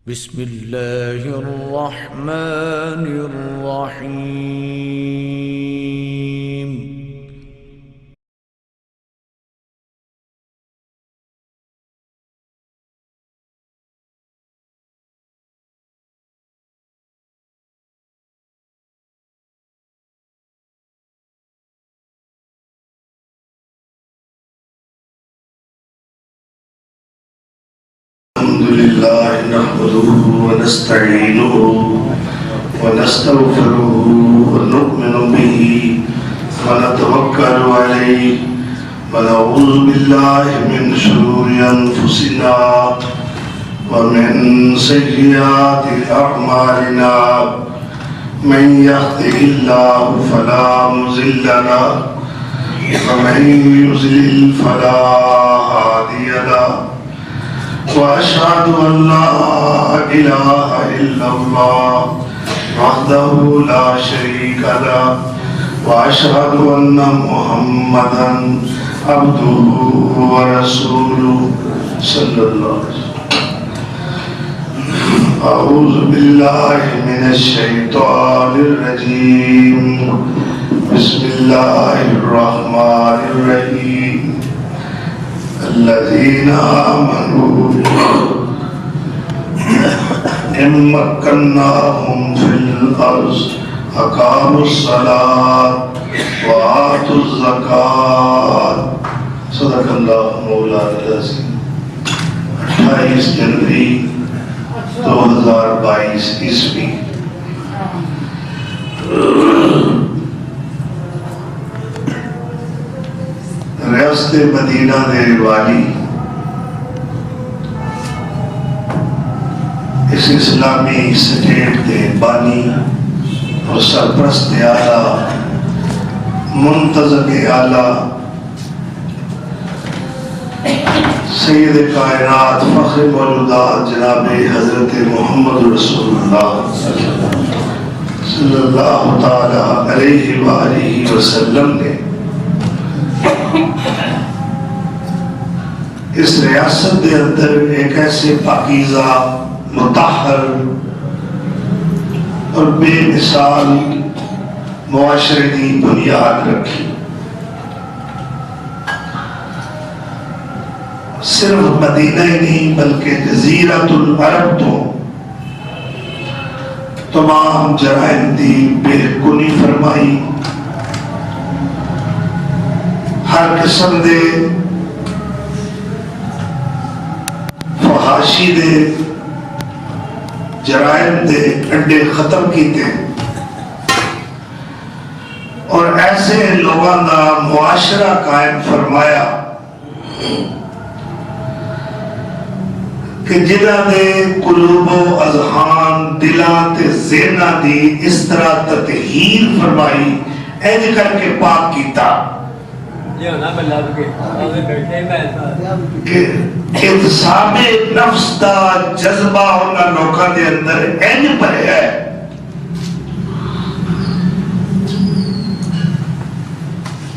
بسم اللہ الرحمن الرحیم الحمد لله نحمده ونستعينه ونستغفره ونؤمن به ونتوكل عليه ونعوذ بالله من شرور أنفسنا ومن سيئات أعمالنا من يهده الله فلا مضل له ومن يضلل فلا هادي له وأشهد أن لا إله إلا الله وحده لا شريك له وأشهد أن محمدا عبده ورسوله صلى الله عليه وسلم. أعوذ بالله من الشيطان الرجيم. بسم الله الرحمن الرحيم. الذين آمنوا إن مكناهم في الأرض أقاموا الصلاة وآتوا الزكاة. صدق اللہ مولانا العظیم. 28 جنوری 2022 عیسوی. ریاست مدینہ دے والی اس اسلامی سٹیٹ دے بانی اور سرپرست اعلیٰ منتظم اعلیٰ سید کائنات فخر موجودات جناب حضرت محمد رسول اللہ صلی اللہ تعالی علیہ وآلہ وسلم نے اس ریاست کے اندر ایک ایسے پاکیزہ مطہر اور بے مثال معاشرے کی بنیاد رکھی. صرف مدینہ ہی نہیں بلکہ جزیرۃ العرب تو تمام جرائم دی بے کنی فرمائی. ہر قسم دے فحاشی دے جرائم دے اڈے ختم کیتے اور ایسے لوگوں کا معاشرہ قائم فرمایا کہ جنہاں دے قلوب و اذہان دلاں تے ذہناں دی اس طرح تطہیر فرمائی انج کر کے پاک کیتا کہ احتساب نفس دا جذبہ ہونا لوکاں دے اندر انج پڑے ہے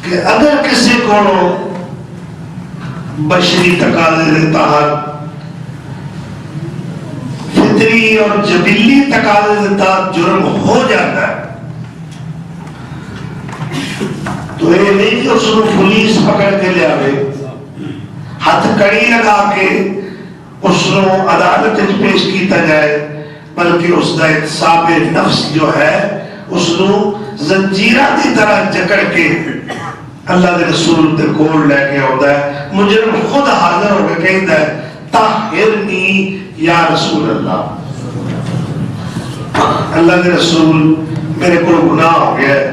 کہ اگر کسی کو بشری تقاضے دے تحت فطری اور جبلی تقاضے دے تحت جرم ہو جاتا ہے تو یہ نہیں کہ اس کو پولیس پکڑ کے لے آوے ہاتھ کڑی لگا کے اس کو عدالت پیش کیتا جائے بلکہ اس کا احتساب نفس جو ہے اس کو زنجیرہ دی طرح جکڑ کے اللہ دے رسول دے کول لے کے ہوتا ہے. مجرم خود حاضر ہو کے کہتا ہے طاہرنی یا رسول اللہ. اللہ دے رسول میرے کو گناہ ہو گیا ہے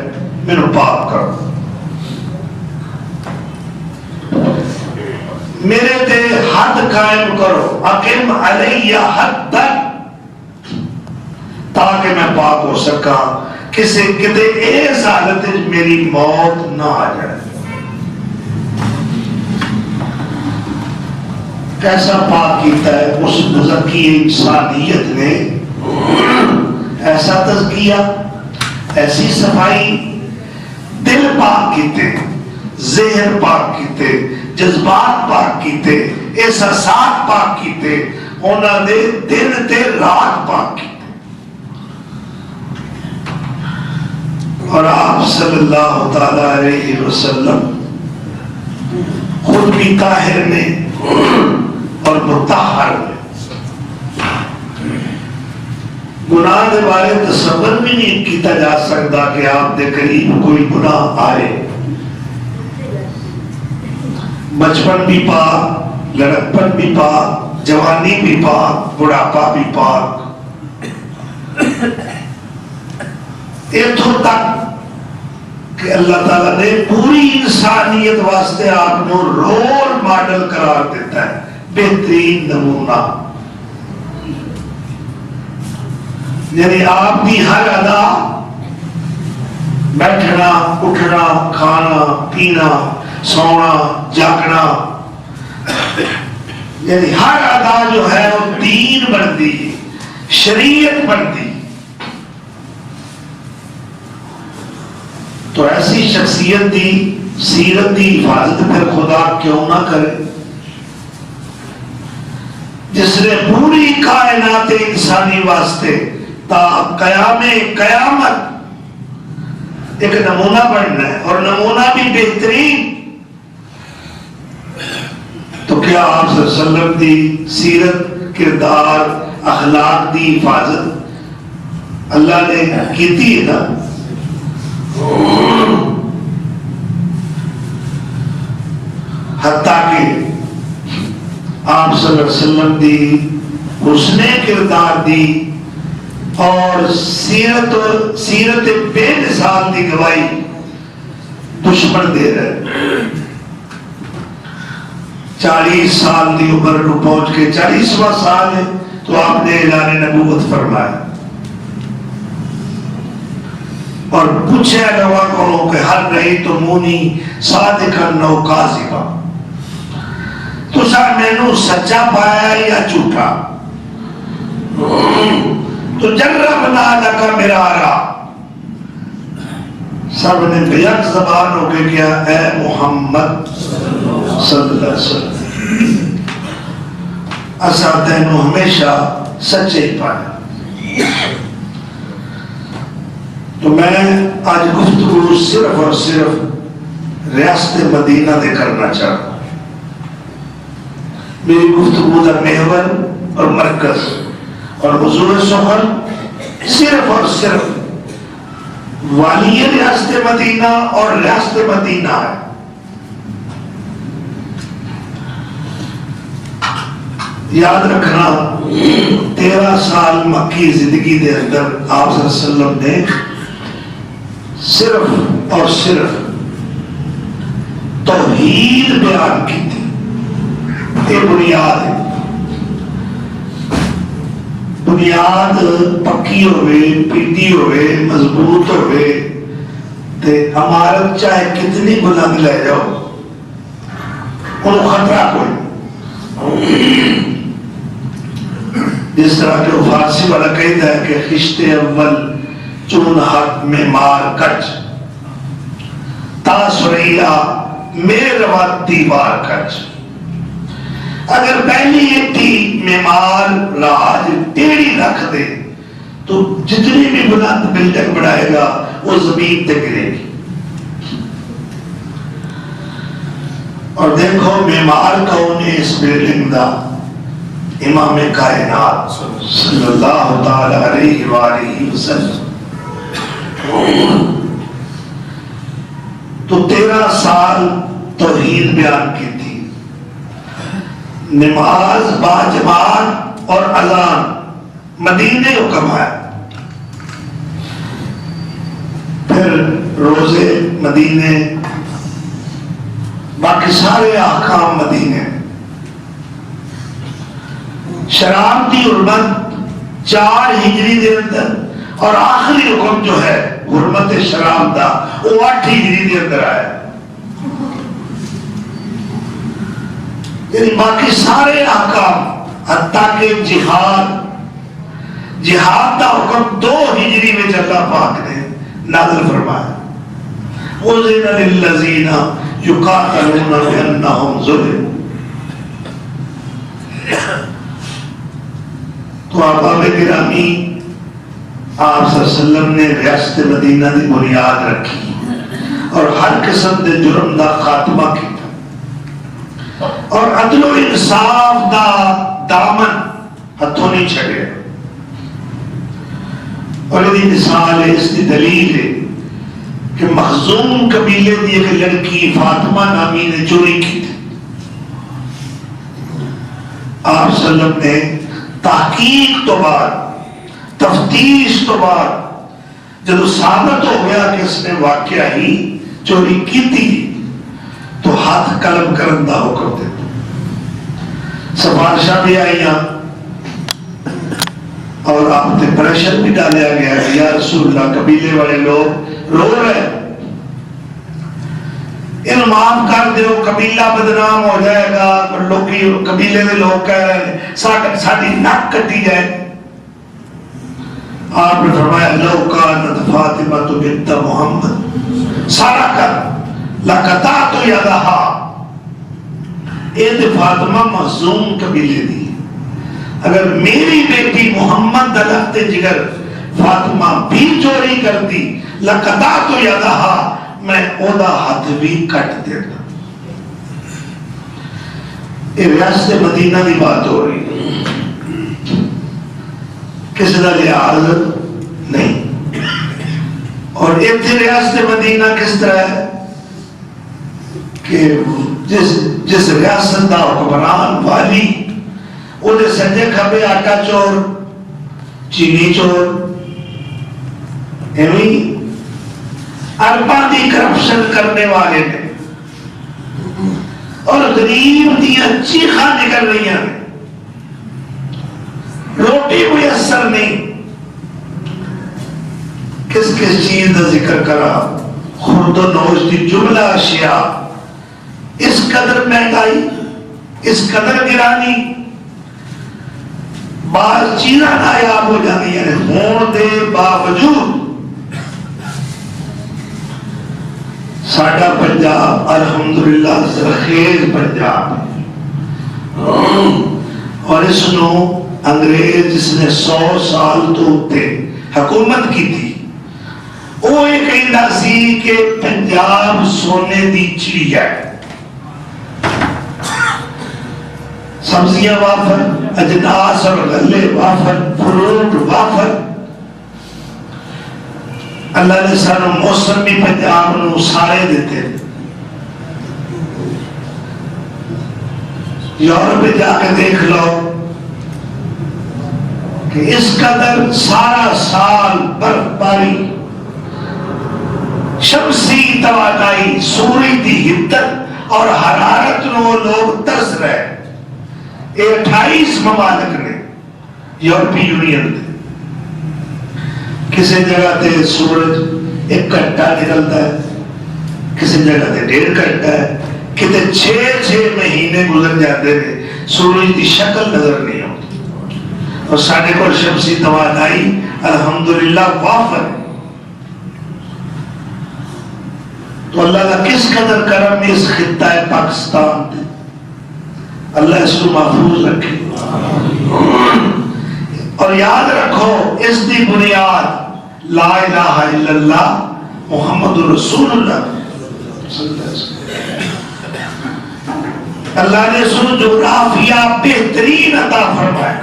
میرے پاک کرو میرے تے حد قائم کرو اقیم علیہ حدن تاکہ میں پاک ہو سکا کسی کتے ایس حالت میری موت نہ آ جائے. کیسا پاک کیتا ہے اس مزکی انسانیت نے ایسا تزکیہ ایسی صفائی دل پاک کیتے ذہن پاک کیتے جذبات پاک کیتے احساسات پاک کیتے انہوں نے دن تے رات پاک کی، اور آپ صلی اللہ تعالی علیہ وسلم خود بھی طاہر نے اور مطہر نے. گناہ کے بارے تصور بھی نہیں کیتا جا سکتا کہ آپ دے قریب کوئی گناہ آئے. بچپن بھی پاک، لڑکپن بھی پاک، جوانی بھی پاک، بڑھاپا بھی پاک. اتوں تک کہ اللہ تعالیٰ نے پوری انسانیت واسطے آپ کو رول ماڈل قرار دیتا ہے، بہترین نمونہ. یعنی آپ کی ہر ادا، بیٹھنا، اٹھنا، کھانا، پینا، سونا، جاگنا، یعنی ہر ادا جو ہے وہ دین بنتی، شریعت بنتی. تو ایسی شخصیت دی سیرت دی حفاظت پھر خدا کیوں نہ کرے، جس نے پوری کائنات انسانی واسطے تا قیام قیامت ایک نمونہ بننا ہے، اور نمونہ بھی بہترین. تو کیا آپ صلی اللہ علیہ وسلم دی سیرت، کردار، اخلاق دی حفاظت اللہ نے کیتی ہے نا. حتیٰ کہ آپ صلی اللہ علیہ وسلم دی حسن کردار دی اور سیرت بے مثال دی گواہی دشمن دے رہے. 40 سال دی عمر کو پہنچ کے 40واں سال ہے تو آپ نے اعلان نبوت فرمایا اور پوچھے لوگوں کو کہ ہر رہی تو مونی صادقا نو کاذبا، تو سر مینوں سچا پایا یا جھوٹا؟ تو جرب نہ لکا مرارا، سب نے بیک زبان ہو کے کیا اے محمد صلی اللہ علیہ وسلم اسا تینوں ہمیشہ سچے ہی پایا. تو میں آج گفتگو صرف اور صرف ریاست مدینہ دے کرنا چاہتا ہوں. میری گفتگو کا محور اور مرکز اور حضور سفر صرف اور صرف والی ریاست مدینہ اور ریاست مدینہ ہے. یاد رکھنا 13 سال مکی زندگی دے اندر آپ صلی اللہ علیہ وسلم نے صرف اور صرف توحید بیان کی تھی. یہ بنیاد ہے. بنیاد پکی ہوئے، پیٹی ہوئے، مضبوط ہوئے تے عمارت چاہے کتنی بلند لے جاؤ انہوں خطرہ کوئی. جس طرح کہ فارسی والا کہتا ہے کہ خشت اول چون حق میں مار کچ تا سریا میں روات دیوار کچ. اگر پہلی ایٹی میمار راج ٹیڑھی رکھ دے تو جتنی بھی بلند بلڈنگ بنائے گا وہ زمین تے گرے گی. اور دیکھو معمار کون ہے اس بلڈنگ دا؟ امام کائنات صلی اللہ تعالی علیہ وآلہ وسلم. تو 13 سال توحید بیان کی تھی، نماز با جماعت اور اذان مدینے حکم ہے، پھر روزے مدینے، باقی سارے احکام مدینے. شراب کی حرمت 4 ہجری دے اندر، اور آخری حکم جو ہے حرمت شراب دا وہ 8 ہجری دے اندر آیا. یعنی باقی سارے احکام حتیٰ کہ جہاد دا حکم 2 ہجری میں اللہ پاک نے نازل فرمایا. اُذِنَ لِلَّذِينَ يُقَاتَلُونَ بِأَنَّهُمْ ظُلِمُوا. تو احباب گرامی آپ صلی اللہ علیہ وسلم نے ریاست مدینہ کی بنیاد رکھی اور ہر قسم کے جرم کا خاتمہ کیا اور عدل و انصاف دا دامن ہاتھوں نہیں چھڑے. اور یہ مثال ہے، اس کی دلیل ہے کہ مخزوم قبیلے کی ایک لڑکی فاطمہ نامی نے چوری کی تھی. آپ صلی اللہ علیہ وسلم نے تحقیق تو بعد، تفتیش تو بعد جب ثابت ہو گیا کہ اس نے واقعہ ہی چوری کی تھی تو ہاتھ قلم کرن دا حکم دیتا. سفارشاں بھی آئیاں اور آپ نے پریشر بھی ڈالیا گیا کہ یا رسول اللہ قبیلے والے لوگ رو رہے ان معاف کر دیو، قبیلہ بدنام ہو جائے گا. اور لوگ قبیلے کے لوگ کہہ رہے ہیں ساڑی نک کٹی جائے. آپ نے فرمایا لو کانت فاطمہ بنت محمد سارا کر لقطعت یدہا. یہ فاطمہ مخزوم قبیلے دی، اگر میری بیٹی محمد دلخت جگر فاطمہ بھی چوری کرتی لقطعت یدہا، میں اودا ہاتھ بھی کٹ دیتا. یہ ریاست مدینہ کی بات ہو رہی، کسی کا لحاظ نہیں. اور اتنے ریاست مدینہ کس طرح ہے کہ جس ریاست کا حکمران والی وہ سجے کھبے آٹا چور، چینی چور، ارباں دی کرپشن کرنے والے نے اور غریب دیاں چیخاں نکل رہی ہیں، روٹی کوئی اثر نہیں. کس کس چیز کا ذکر کرا؟ خرد و نوش دی جملہ اشیاء. اس قدر مہنگائی، اس قدر گرانی، بعض چیزاں نایاب ہو جاتی ہیں ہون دے باوجود. ساڈا پنجاب الحمدللہ زرخیز پنجاب، اور اس نو انگریز جس نے 100 سال تو تے حکومت کی تھی وہ یہ کہندا سی کہ پنجاب سونے دی چڑی ہے. سبزیاں وافر، اجناس اور غلے وافر، فروٹ وافر. اللہ نے سانو موسم بھی پنجاب نو سارے دیتے. یورپ میں جا کے دیکھ لو کہ اس قدر سارا سال برف باری، شمسی توانائی، سورج کی حدت اور حرارت نو لوگ ترس رہے. یہ 28 ممالک نے یورپی یونین دے. کسی جگہ تے سورج 1 گھنٹہ نکلتا ہے، کسی جگہ تے 1.5 گھنٹہ ہے، کتے 6 مہینے گزر جاتے ہیں سورج کی شکل نظر نہیں آتی. اور ساڑھے کو شمسی توانائی الحمدللہ وافر. تو اللہ کا کس قدر کرم اس خطہ پاکستان دے. اللہ اس کو محفوظ رکھے. اور یاد رکھو اس دی بنیاد لا الہ الا اللہ محمد رسول اللہ. اللہ نے سن جغرافیہ بہترین عطا فرمایا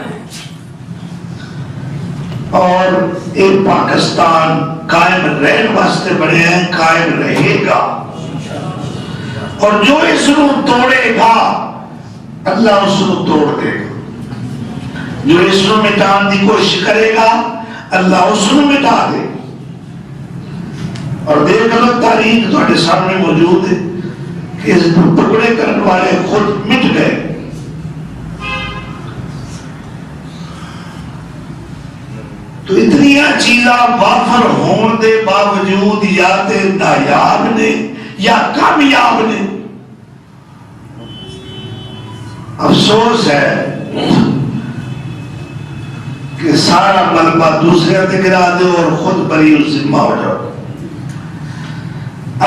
اور ایک پاکستان قائم رہن واسطے بنے ہیں، قائم رہے گا. اور جو اس کو توڑے گا اللہ اس کو توڑ دے گا. جو اس کو مٹان دی کوشش کرے گا اللہ اس کو مٹا دے گا. اور دیکھ لو تاریخ تمہارے سامنے موجود ہے کہ اس ٹکڑے کرنے والے خود مٹ گئے. تو اتنی چیزاں وافر ہون دے باوجود یا تے نایاب نے یا کامیاب نے. افسوس ہے کہ سارا ملبہ دوسرے تے گرا دے اور خود بری ذمہ ہو جاؤ.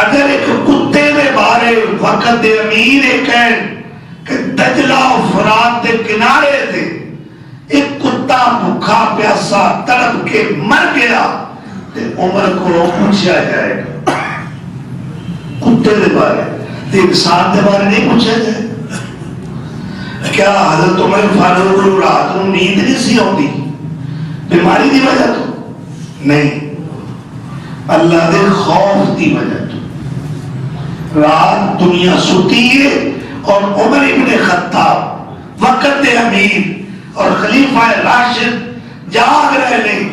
اگر ایک کتے دے بارے وقت دے امیر ایک ہے کہ دجلہ و فرات دے کنارے تھے ایک کتے کتا بھوکا پیاسا تڑپ کے مر گیا تے عمر کو پوچھا جائے گا کتے دے بارے تے انسان دے بارے نہیں پوچھا جائے. کیا حضرت عمر فاروق کو رات نو نیند نہیں سی آتی بیماری دی وجہ تو نہیں, اللہ دے خوف دی وجہ تو. رات دنیا ستی ہے اور عمر ابن خطاب وقت امیر اور خلیفہ راشد جاگ رہے نہیں.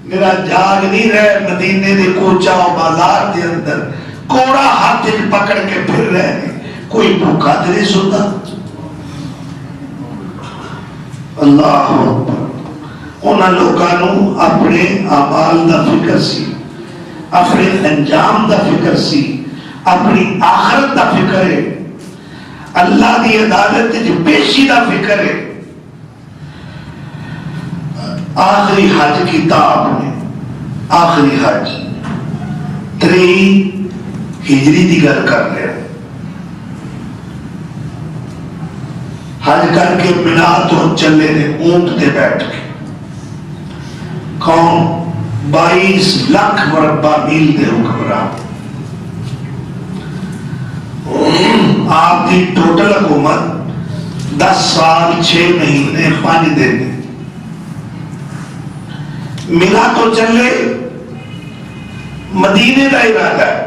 میرا جاگ نہیں رہے, مدینے دے کوچا و بازار دے اندر کوڑا ہاتھ پکڑ کے پھر رہے ہیں, کوئی بھوکا تے نہیں سنتا. اللہ اکبر. انہاں لوگوں اپنے اعمال دا فکر سی, اپنے انجام دا فکر سی, اپنی آخرت دا فکر ہے, اللہ دی عدالت جو پیشی دا فکر ہے. آخری حج کیتا آپ نے, آخری حج 3 ہجری دی گل کر رہے ہیں. حج کر کے مینا تو چلے نے اونٹ تے بیٹھ کے. کون 22 لاکھ مربع میل دے حکمران. آپ کی ٹوٹل حکومت 10 سال 6 مہینے 5 دن. مینا تو چلے, مدینے کا ارادہ ہے.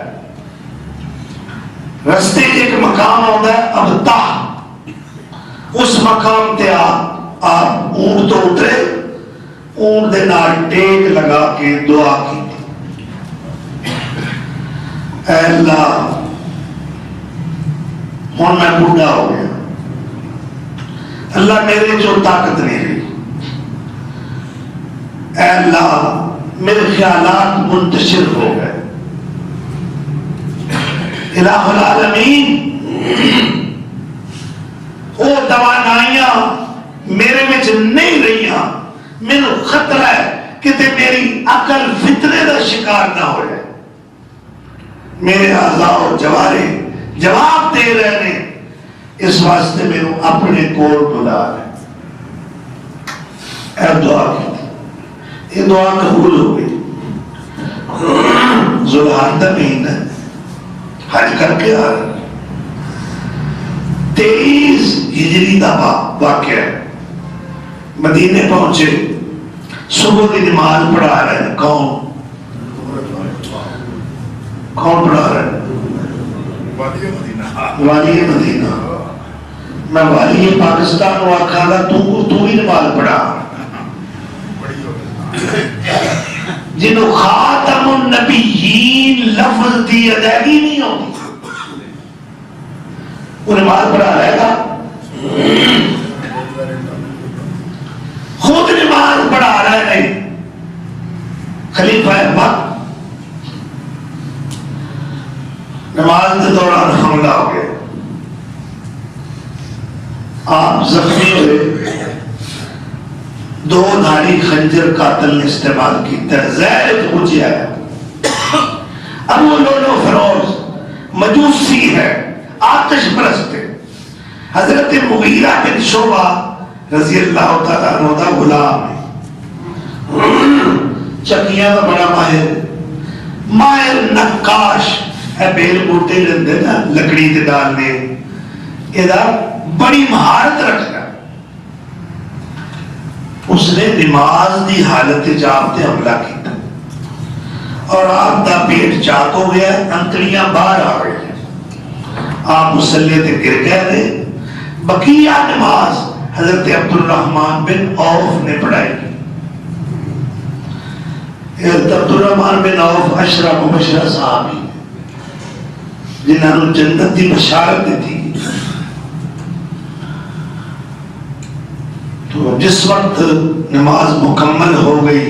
رستے ایک مقام ہوتا ہے ابتح, اس مقام تے آپ اونٹ تو اترے, اونٹ دے نال ٹیک لگا کے دعا کی, اے اللہ ہوں میں بوڑھا ہو گیا, اللہ میرے جو طاقت نہیں رہی, اے اللہ میرے خیالات منتشر ہو گئے, الہ العالمین وہ توانائیاں میرے میں نہیں رہیاں, میرے خطرہ ہے کہ تے میری عقل فطرے دا شکار نہ ہو جائے. میرے اعضاء و جوارے جواب دے رہے ہیں, اس واسطے میں اپنے کول بلا رہے. اے دعا کی, یہ دعا قبول ہو گئی. ذوالحجہ مہینہ حج کر کے آ رہے, 23 ہجری دا واقعہ ہے. مدینے پہنچے, صبح کی نماز پڑھا رہے ہیں. کون پڑھا رہے ہیں؟ والی مدینہ. میں والی پاکستان کو آکھا گا تو ہی نماز پڑھا. جنہوں خاتم النبیین لفظ دی ادائیگی نہیں ہوتی, وہ نماز پڑھا رہے گا. خود نماز پڑھا رہے ہیں. خلیفہ وقت نماز کے دوران حملہ ہو گیا, آپ زخمی ہوئے. 2 دھاری خنجر قاتل نے استعمال کیتا ہے, زہر پہنچیا ہے. ابو لولو فروز مجوسی ہے, آتش پرست ہے. حضرت مغیرہ بن شعبہ رضی اللہ تعالیٰ عنہ دا غلام ہے. چکیاں دا بڑا ماہر نقاش ہے. بیل بوٹے لیندے نا لکڑی تے ڈالنے, یہ بڑی مہارت رکھنا. اس نے نماز دی حالت جاب تے حملہ کیتا اور آپ دا پیٹ چاک ہو گیا, انکڑیاں باہر آ گئی. آپ مصلی تے گر گئے. بقیہ نماز حضرت عبد الرحمن بن عوف نے پڑھائی. حضرت عبد الرحمن بن عوف 10 مبشرہ صحابی جنہوں نے جنت دی بشارت دی تھی. تو جس وقت نماز مکمل ہو گئی,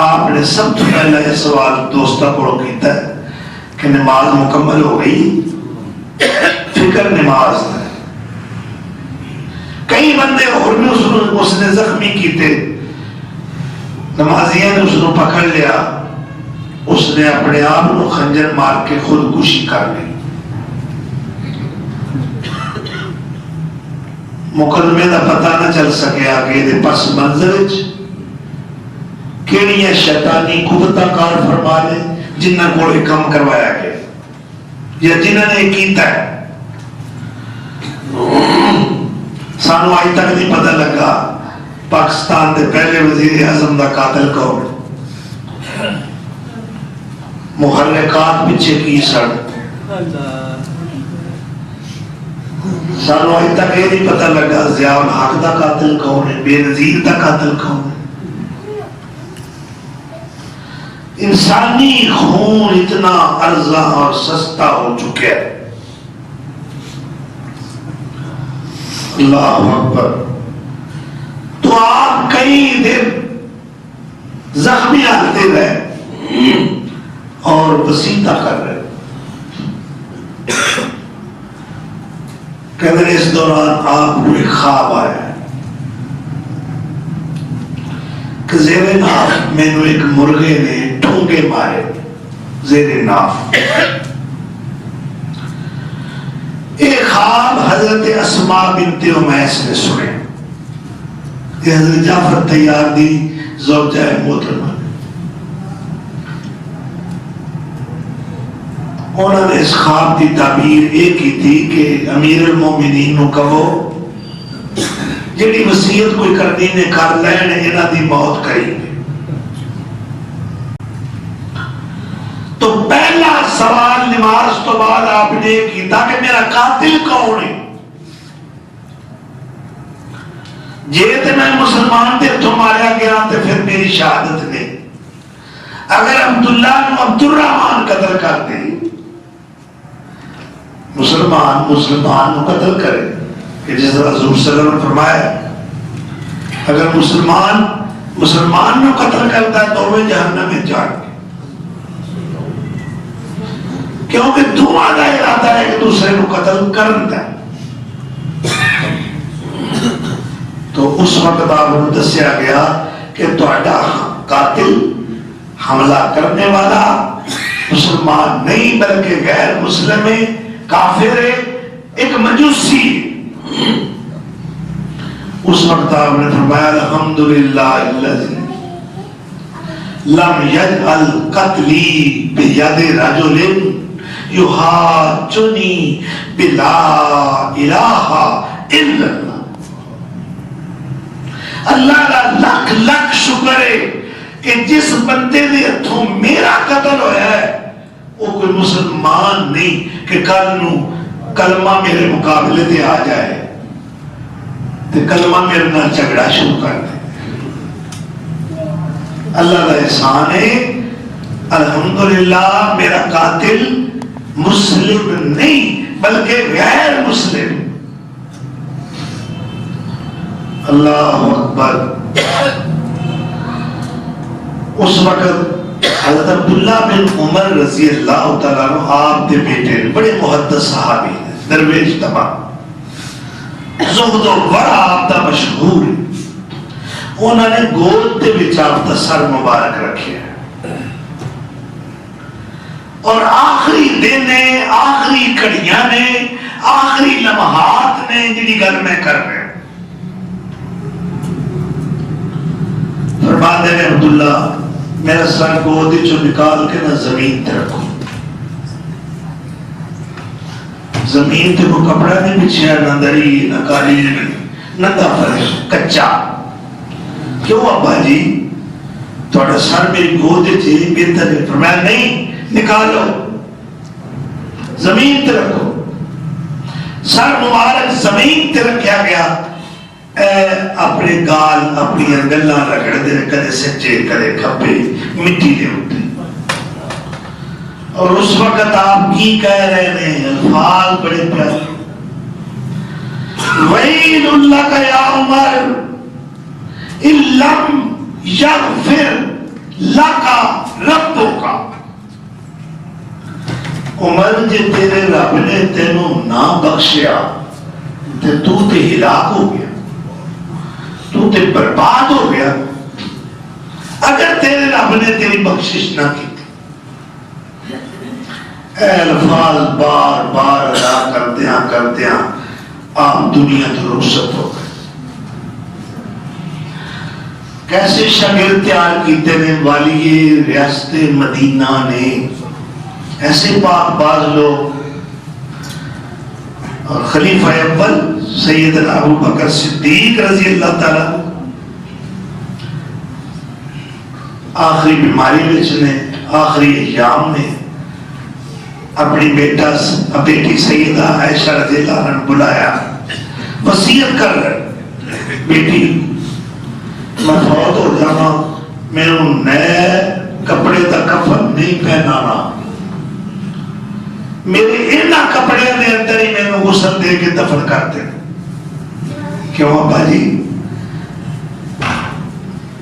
آپ نے سب سے پہلا یہ سوال دوستہ کو کیتا ہے کہ نماز مکمل ہو گئی, فکر نماز ہے. کئی بندے اور بھی اس نے زخمی کیتے, نمازیاں نے اس نے پکڑ لیا, اس نے اپنے آپ کو خنجر مار کے خودکشی کر لی. مقدمے دا پتہ نہ چل سکیا کہ یہ پس منظر کیڑیاں شیطانی قوتاں کار فرما لے جنہاں کو یہ کام کروایا گیا یا جنہاں نے کیتا ہے. سانو آج تک نہیں پتہ لگا پاکستان دے پہلے وزیر اعظم دا قاتل کون، محرکات پیچھے کی سڑ. سانو آج تک یہ نہیں پتہ لگا ضیاء الحق دا قاتل کون ہے، بے نظیر دا قاتل کون ہے. انسانی خون اتنا ارزاں اور سستا ہو چکا ہے. اللہ اکبر. تو آپ کئی دن زخمی آتے رہے اور وسیطہ کر رہے. کہتے ہیں اس دوران آپ کو ایک خواب آیا کہ زیر ناف میں نے ایک مرغے نے ٹھونگے مارے زیر ناف. ایک خواب حضرت اسماء بنت امیس نے سنے. یہ حضرت جعفر طیار دی زوجہ محترمہ. انہوں نے اس خواب کی تعبیر ایک ہی تھی کہ امیر المومنین نو کہو جڑی وصیت کوئی کرنی نے کر لین انہاں دی موت قریب ہے. تو پہلا سوال نماز تو بعد آپ نے کیتا کہ میرا قاتل کون ہے. جے تے میں مسلمان تے تو ماریا گیا تے پھر میری شہادت نہیں. اگر عبداللہ نو عبد الرحمن قتل کر دے، مسلمان نو قتل کرے کہ جس طرح حضور صلی اللہ علیہ وسلم نے فرمایا اگر مسلمان نو قتل کرتا ہے تو وہ جہنم میں جان گے، کیونکہ دعا دا ارادہ ہے کہ دوسرے کو قتل کرتا ہے. تو اس وقت آپ کو دسیا گیا کہ تہاڈا قاتل حملہ کرنے والا مسلمان نہیں بلکہ غیر مسلم ہے، کافر ہے، ایک مجوسی. اس وقت آپ نے فرمایا الحمدللہ الذی لم یجعل قتلی بید رجل یحاجنی بلا الہ الا اللہ. اللہ کا لکھ لکھ شکر ہے کہ جس بندے دے ہتھوں میرا قتل ہویا ہے وہ کوئی مسلمان نہیں کہ کل نو کلمہ میرے مقابلے تے آ جائے تے کلمہ میرے نال جھگڑا شروع کر دے. اللہ کا احسان ہے الحمدللہ میرا قاتل مسلم نہیں بلکہ غیر مسلم. اللہ اکبر. اس وقت حضرت عبداللہ بن عمر رضی اللہ تعالیٰ عنہ آپ دے بیٹے بڑے محدث صحابی درویش تمام زہد و ورع آپ دا مشہور. انہوں نے گود دے وچ آپ دا سر مبارک رکھے اور آخری دن نے، آخری کڑیاں نے، آخری لمحات نے جنہی گل میں کر رہے ہیں. فرماتے ہیں عبداللہ میرا سر گودی چو نکال کے نہ زمین تے رکھو. زمین تے کو کپڑا نہیں بچھیا، نہ دری نہ قالین نہ فرش، کچا. کیوں ابا جی تھوڑا سر میری گودی چ بہتر ہے. فرمایا نہیں، نکالو زمین تے رکھو. سر مبارک زمین تے رکھا گیا. اپنے گال اپنی گلاں رگڑ دے کدے سجے کدے کھبے مٹی دے اٹھے. اور اس وقت آپ کی کہہ رہے ہیں الفاظ بڑے پیارے. وَيْلٌ لَكَ يَا عُمَرْ إِن لَّمْ يَغْفِرْ لَكَ رَبُّكَ. عمر جے تیرے رب نے تینوں نہ بخشیا تو تے ہلاک ہو گیا، تو تے برباد ہو گیا. اگر تیرے رب نے تیری بخشش نہ کی. اے الفاظ بار بار ادا کردیاں آپ دنیا تو رخصت ہو گئے. کیسے شاگرد تیار کیتے نے والی ریاست مدینہ نے، ایسے پاک باز لوگ. اور خلیفہ اول سیدنا ابو بکر صدیق رضی اللہ تعالیٰ آخری بیماری نے، آخری ایام نے اپنی بیٹی سیدہ عائشہ رضی اللہ عنہ بلایا، وصیت کر رہے بیٹی میں فوت ہو جانا، میں ان نئے کپڑے دا کفن نہیں پہنانا، میرے انہاں کپڑے دے اندر ہی میں غسل دے کے دفن کر دے. کیوں ابا جی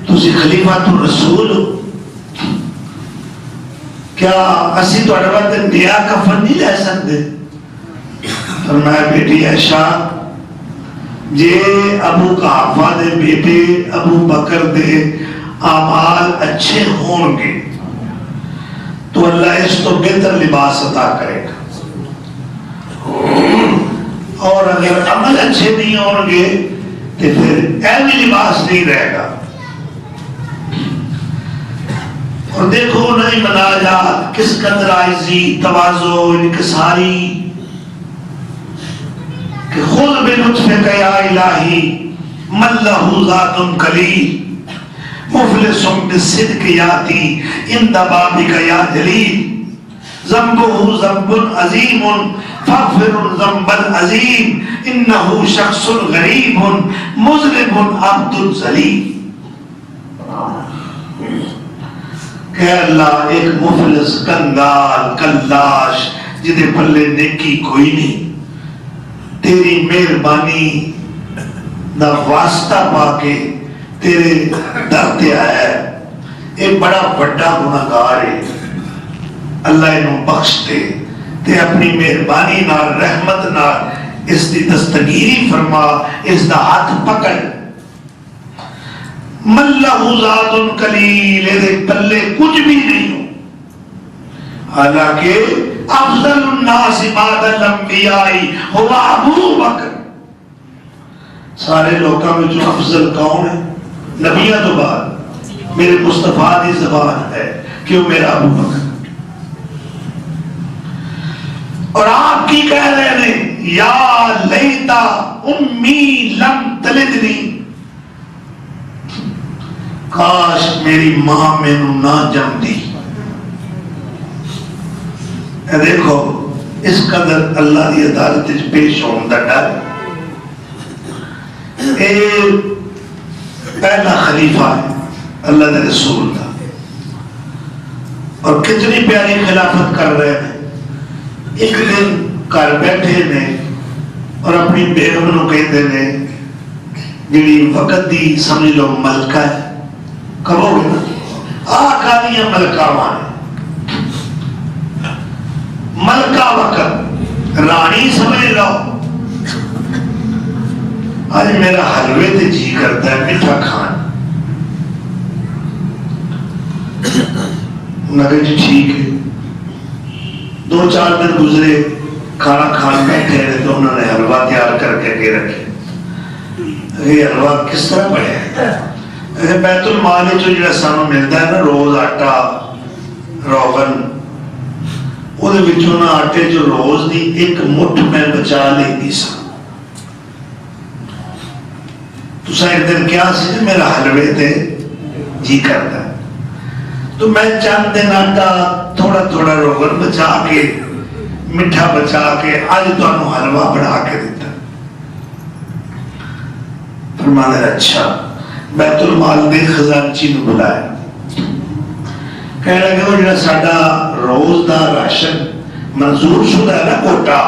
تسی خلیفہ تو رسول ہو، کیا اسی تو اڑوات نیا کفن نہیں لے سکتے؟ فرمایا بیٹی عائشہ جے ابو قحافہ دے بیٹے ابو بکر دے اعمال اچھے ہون گے تو اللہ اس تو بہتر لباس عطا کرے گا، اور اگر عمل اچھے نہیں ہوں گے تو پھر ایوی لباس نہیں رہے گا. اور دیکھو نئی مناجات کس قدر عاجزی، تواضع، انکساری کہ خود بلطفک یا الہی من لہ ذات کلیل مفلس بالصدق یاتی عند بابک یا جلیل ذنبہ ذنب عظیم فاغفر ذنب العظیم انہ شخص غریب مذنب عبد ذلیل. کہ اللہ ایک مفلس کنگال کلاش جدے پلے نیکی کوئی نہیں، تیری مہربانی دا واسطہ پا کے تیرے در تے آیا ہے، ایک بڑا بڑا گناہگار ہے، اللہ انہوں بخش دے تے اپنی مہربانی نال رحمت نال اس دی دستگیری فرما، اس دا ہاتھ پکڑ. من لہو ذات کلیل دے پلے کچھ بھی نہیں ہو، حالانکہ افضل الناس بعد الانبیاء ہوا ابو بکر. سارے لوگوں میں جو افضل کون ہے نبیوں تو بعد؟ میرے مصطفیٰ دی زبان ہے کہ وہ میرا ابو بکر. اور آپ کی کہہ رہے ہیں یا لیتا امی لم تلدنی، کاش میری ماں میں نہ جم دی. اے دیکھو اس قدر اللہ دی عدالت پیش ہون دا ڈر. اے پہلا خلیفہ ہے اللہ دے رسول دا، اور کتنی پیاری خلافت کر رہے ہیں. ایک دن گھر بیٹھے نے اور اپنی بیگم نو کہتے نے جڑی وقت دی سمجھ لو ملکہ ہے، کہو گے نا آقانیہ ملکہ مانے، ملکہ وقت رانی سمجھ لو. آج میرا حلوے تے جی کرتا ہے میٹھا کھان. انہوں نے جی ٹھیک ہے. 2-4 دن گزرے، کھانا کھان بیٹھے رہے تو انہوں نے حلوہ تیار کر کے رکھے. یہ حلوہ کس طرح پڑے؟ بیت المال جو جڑا سانو ملتا ہے نا روز آٹا روغن، وہ دے وچوں نا آٹے جو روز دی ایک مٹھ میں بچا لیندی سا. تو ایک دن کیا سی میرا حلوے تے جی کرتا ہے تو میں چند دن آٹا تھوڑا تھوڑا روغن بچا کے مٹھا بچا کے آج تو انہوں حلوہ بڑھا کے دیتا. فرمانے اچھا بیت المال دے خزانچی نے بلایا، کہنے لگے وہ جڑا ساڈا روز دا راشن منظور شدہ ہے نا کوٹا،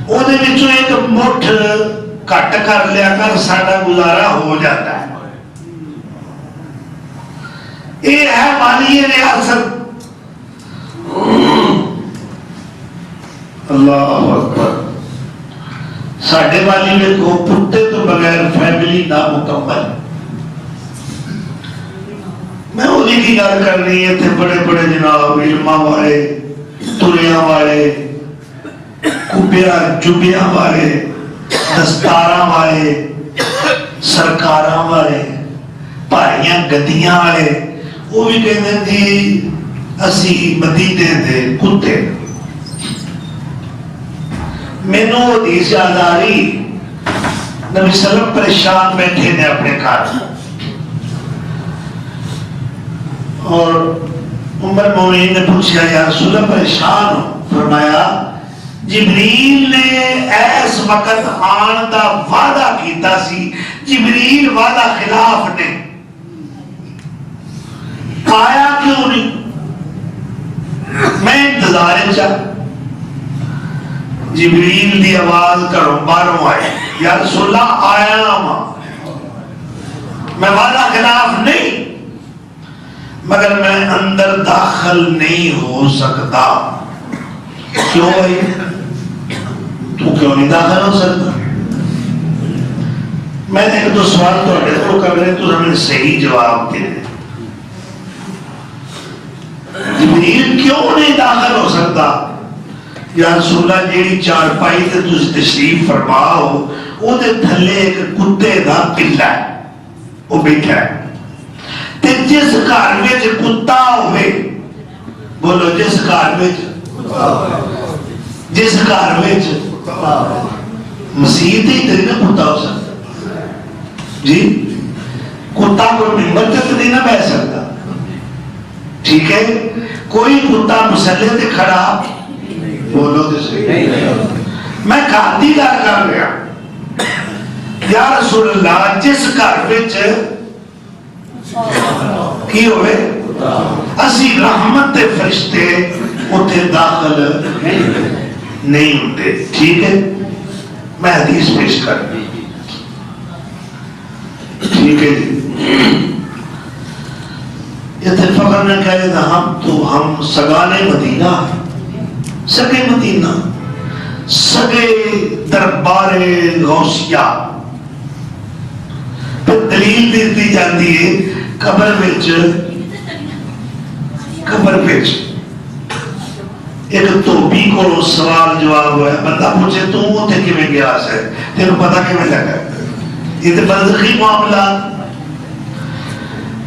وہ دے وچوں ایک مٹھ کٹ کر لیا کر ساڈا گزارا ہو جاتا ہے. یہ ہے والی ریاست. اللہ اکبر. ساڈے والی میں کو پٹے تو بغیر فیملی نامکمل. میں انہیں کی گل کر رہی ہے تھے بڑے بڑے جناب علماء والے تریاں والے کپیا جبیا والے دستاراں والے سرکاراں والے بھاریاں گدیاں والے وہ بھی کہتے ہیں جی اسی مدینے دے کتے. مینوں حدیث یاد آ رہی نبی صلی اللہ علیہ وسلم پریشان بیٹھے نے اپنے گھر اور عمر مومنین نے پوچھا یا رسول اللہ پریشان ہو؟ فرمایا جبریل نے ایس وقت آن دا وعدہ کیتا سی. جبریل وعدہ خلاف نے آیا کیوں نہیں؟ میں انتظار چاہ جبریل دی آواز کروں باہروں آئے یا رسول اللہ آیا میں وعدہ خلاف نہیں مگر میں اندر داخل نہیں ہو سکتا. کیوں بھائی تو کیوں نہیں داخل ہو سکتا؟ میں نے ایک دو سوال تو کر رہے تو ہمیں صحیح جواب دے. جبریل کیوں نہیں داخل ہو سکتا؟ یا رسول اللہ جیڑی چارپائی تے تسی تشریف فرما ہو وہ دے تھلے ایک کتے دا پلا ہے وہ بیٹھا ہے تے جس گھر وچ کتا ہوئے بولو جس گھر وچ مسیح ہی تے نہ کتا ہو سکتا جی کتا کوئی ممبر تک نہیں نہ بیٹھ سکتا. ٹھیک ہے کوئی کتا مسلے تے کھڑا بولو تو صحیح. میں کھاتی گل کر رہا یا رسول اللہ جس گھر وچ کی ہوئے اسی رحمت دے فرشتے اتنے داخل نہیں ہوتے. ٹھیک ہے میں حدیث پیش کر ٹھیک ہے جی. اتفاق نے کہے تھا ہم سگانے مدینہ سگے مدینہ سگے دربار غوثیہ. پھر دلیل دیتی جاتی ہے قبر وچ ایک توبی کو سوال جواب ہوا ہے. بندہ پوچھے تو اتنے کیویں گیا ہے تینوں پتہ کیویں لگا؟ یہ تو برزخی معاملات.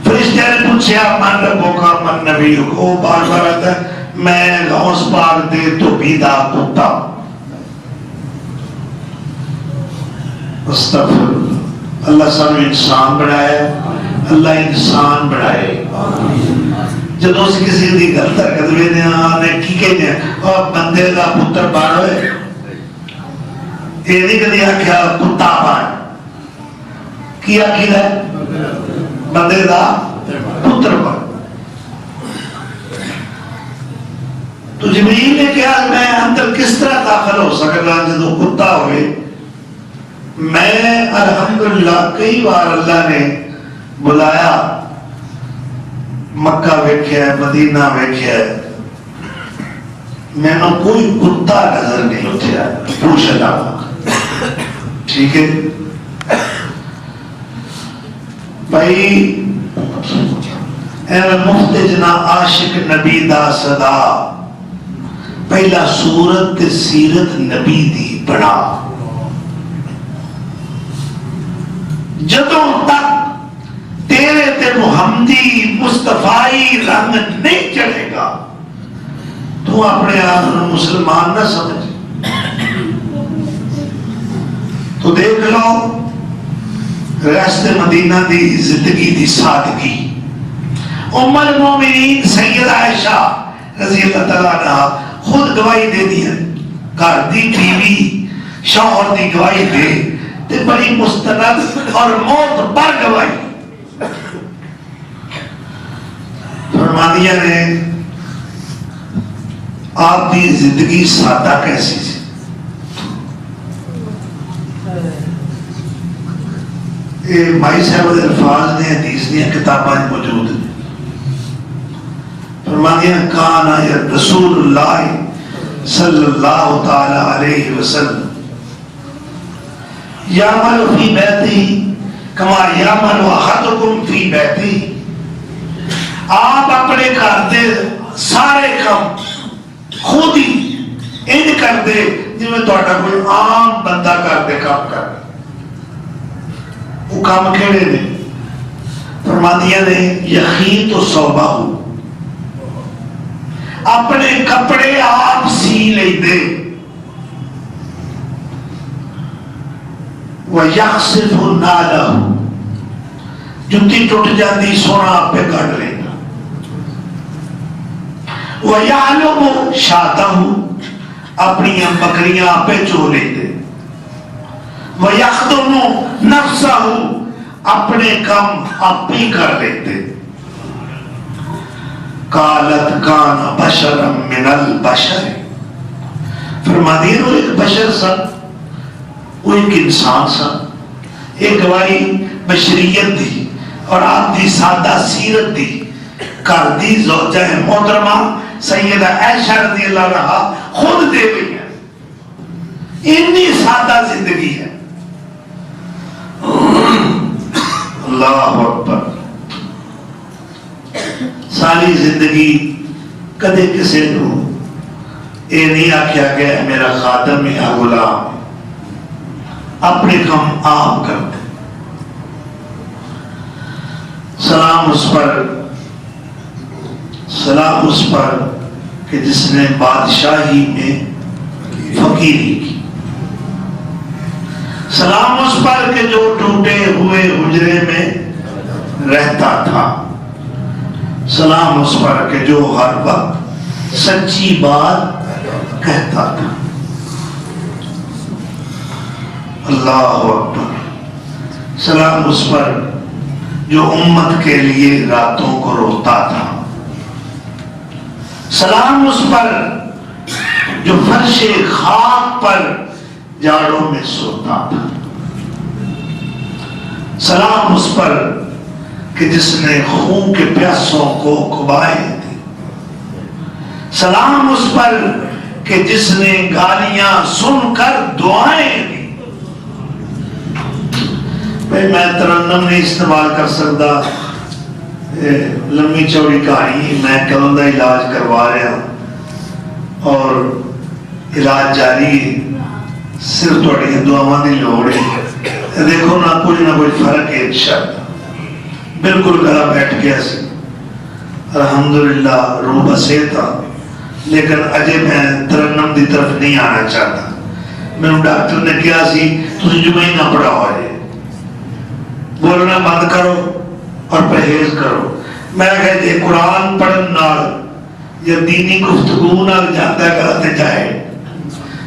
فرشتے نے پوچھا من ربو کا من نبی کو بار بار آتا ہے میں غوث پاک دے توبی دا کتا. استغفر اللہ سانو انسان بنایا اللہ انسان بنائے. جب اس کسی دی غلط حرکت ویندے نے کی کہندے او بندے دا پتر بن ہوئے یہ نہیں کدی آکھیا کتا بن کی آکھیا ہے بندے دا پتر بن. تو جبریل نے کہا میں اندر کس طرح داخل ہو سکتا جب کتا ہوئے. میں الحمدللہ کئی بار اللہ نے بلایا مکہ ویکھیا ہے مدینہ ویکھیا ہے میں نے کوئی کتا نظر نہیں اٹھیا پوچھ اللہ. ٹھیک ہے بھائی مفتجنا عاشق نبی دا صدا پہلا صورت سیرت نبی دی بڑا. جدوں تک تیرے تے محمدی مصطفائی رنگ نہیں چڑھے گا تو اپنے آپ مسلمان نہ سمجھ. تو دیکھ لو ریاست مدینہ دی زندگی دی سادگی. ام المومنین سید عائشہ رضی اللہ تعالیٰ عنہ خود گواہی دے دی ہے گھر دی بیوی شوہر دی گواہی دے تے بڑی مستند اور موت پر گواہی فرمانیہ نے. آپ دی زندگی سادہ کیسی تھی؟ یہ بھائی صاحب الفاظ نے حدیث نے کتاباں موجود ہیں. فرمانیہ کانا یا رسول اللہ صلی اللہ تعالی علیہ وسلم یعمل فی بیتی کما یعمل احدکم فی بیتی. آپ اپنے گھر دے سارے کام خود ہی ان کر دے جی میں تہاڈا کوئی عام بندہ کرتے کام کر وہ کام کہڑے نے فرماندیاں نے یخیط و صوبہ اپنے کپڑے آپ سی لیندے وَيَخْصِفُ نَعْلَهُ جُتی ٹوٹ جاتی سونا آپ پہ کٹ لینا وَيَعْلُمُ شَاتَهُ اپنی بکریاں آپ پہ چو لیندے وَيَخْدُمُ نَفْسَهُ اپنے کام آپ ہی کر لیتے قالت کان بشرا من البشر فرما دیا وہ ایک بشر سا وہ ایک انسان سا ایک گواہی بشریت دی اور آپ دی سادہ سیرت دی کر دی زوجہ محترمہ سیدہ عائشہ رضی اللہ عنہا خود دے گئی ہے اتنی سادہ زندگی ہے اللہ اکبر ساری زندگی کدے کسے نو اے نہیں آکھیا کہ میرا خادم یا غلام اپنے کام آپ کرتے سلام اس پر کہ جس نے بادشاہی میں فقیری کی سلام اس پر کہ جو ٹوٹے ہوئے حجرے میں رہتا تھا سلام اس پر کہ جو ہر وقت سچی بات کہتا تھا اللہ اکبر سلام اس پر جو امت کے لیے راتوں کو روتا تھا سلام اس پر جو فرش خاک پر جاڑوں میں سوتا تھا سلام اس پر کہ جس نے خون کے پیاسوں کو کھبائے تھے سلام اس پر کہ جس نے گالیاں سن کر دعائیں دی میں ترنم نہیں استعمال کر سکتا لمبی چوڑی کہانی میں کلوں دا علاج کروا رہا اور علاج جاری صرف تھوڑی دعاواں دی لوڑ ہے دیکھو نہ کچھ فرق ہے انشاءاللہ بالکل گلا بیٹھ گیا سی الحمدللہ روح بسے تھا لیکن اجے میں ترنم دی طرف نہیں آنا چاہتا میں ڈاکٹر نے کیا سی تسی جو میں نہ پڑھا ہوا ہے بولنا بند کرو اور پرہیز کرو میں کہتے قرآن پڑھن نال یا دینی گفتگو نال جاتا ہے کرتے جائے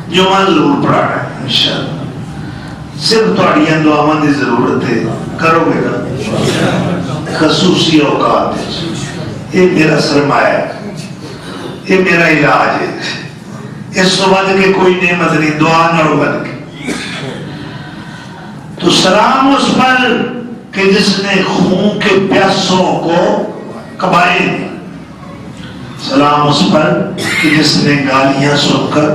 جو میں ضرور پڑھانا ہے انشاءاللہ صرف تھوڑیاں دعاواں دی ضرورت ہے کرو گے نا خصوصی اوقات یہ میرا سرمایہ ہے یہ میرا علاج ہے اس سے بعد کے کوئی نعمت نہیں دعا نہ بن کے تو سلام اس پر کہ جس نے خون کے پیاسوں کو کبائے سلام اس پر کہ جس نے گالیاں سن کر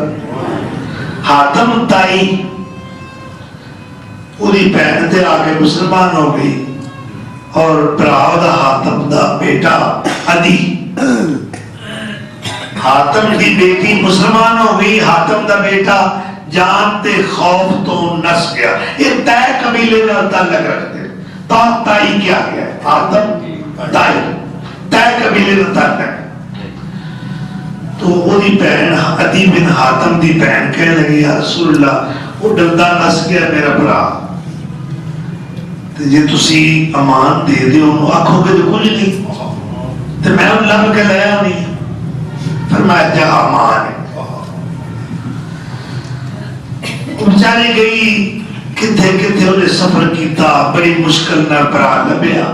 حاتم تائی پوری بہن تے آگے مسلمان ہو گئی اور براہ دا حاتم دا بیٹا عدی حاتم دی بیٹی مسلمان ہو گئی حاتم دا بیٹا جان تے خوف تو نس گیا یہ تے قبیلے دا تعلق رکھتے تائی کیا گیا ہے حاتم تائی تے قبیلے دا تعلق تو وہ دی بہن عدی بن حاتم دی بہن کہنے لگی یا رسول اللہ وہ ڈردہ نس گیا میرا براہ جی تسی امان دے دے انہوں آنکھوں کے جو کچھ نہیں تو میں ان لب کے لیا نہیں فرمایا جا امان ہے بچاری گئی کتھے انہیں سفر کیتا بڑی مشکل نہ برا لبیا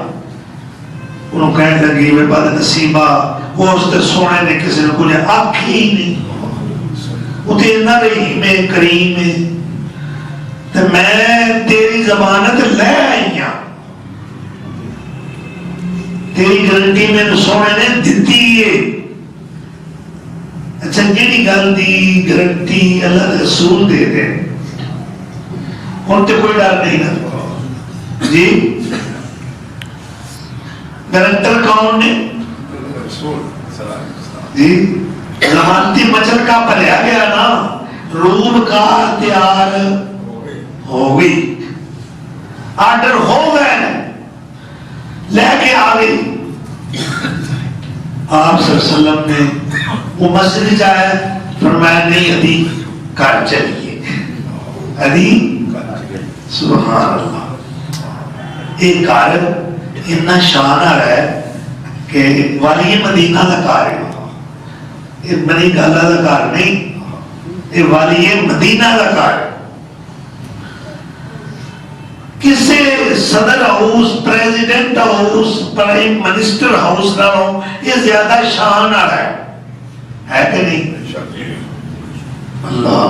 انہوں کہنے لگی میں بعد نصیبہ وہ اس تے سونے نے کسی نے کچھ آنکھ ہی نہیں وہ تے نہ رہی میں کریم ہے تو میں تیری ضمانت لے آئی ہوں تیری گارنٹی میں سونے نے دیتی ہے اچھا جیڑی گل دی گارنٹی اللہ کے رسول دے دے ان تے کوئی ڈر نہیں نا جی گارنٹر کون نے جی ضمانتی مچل کا پلیا گیا نا روم کار تیار ہو گئی، آرڈر ہو گئے، لے کے آ گئی. آپ صلی اللہ علیہ وسلم نے وہ مسجد جایا، فرمایا نہیں ابھی گھر چلیے، ابھی سبحان اللہ. ایک گھر اتنا شان آ رہا ہے کہ والی مدینہ کا گھر ہے، یہ بنی گالا کا گھر نہیں، یہ والی مدینہ کا گھر ہے. کسی صدر house, president house, prime minister house نہ ہو، یہ زیادہ شان آ رہا ہے کہ نہیں؟ اللہ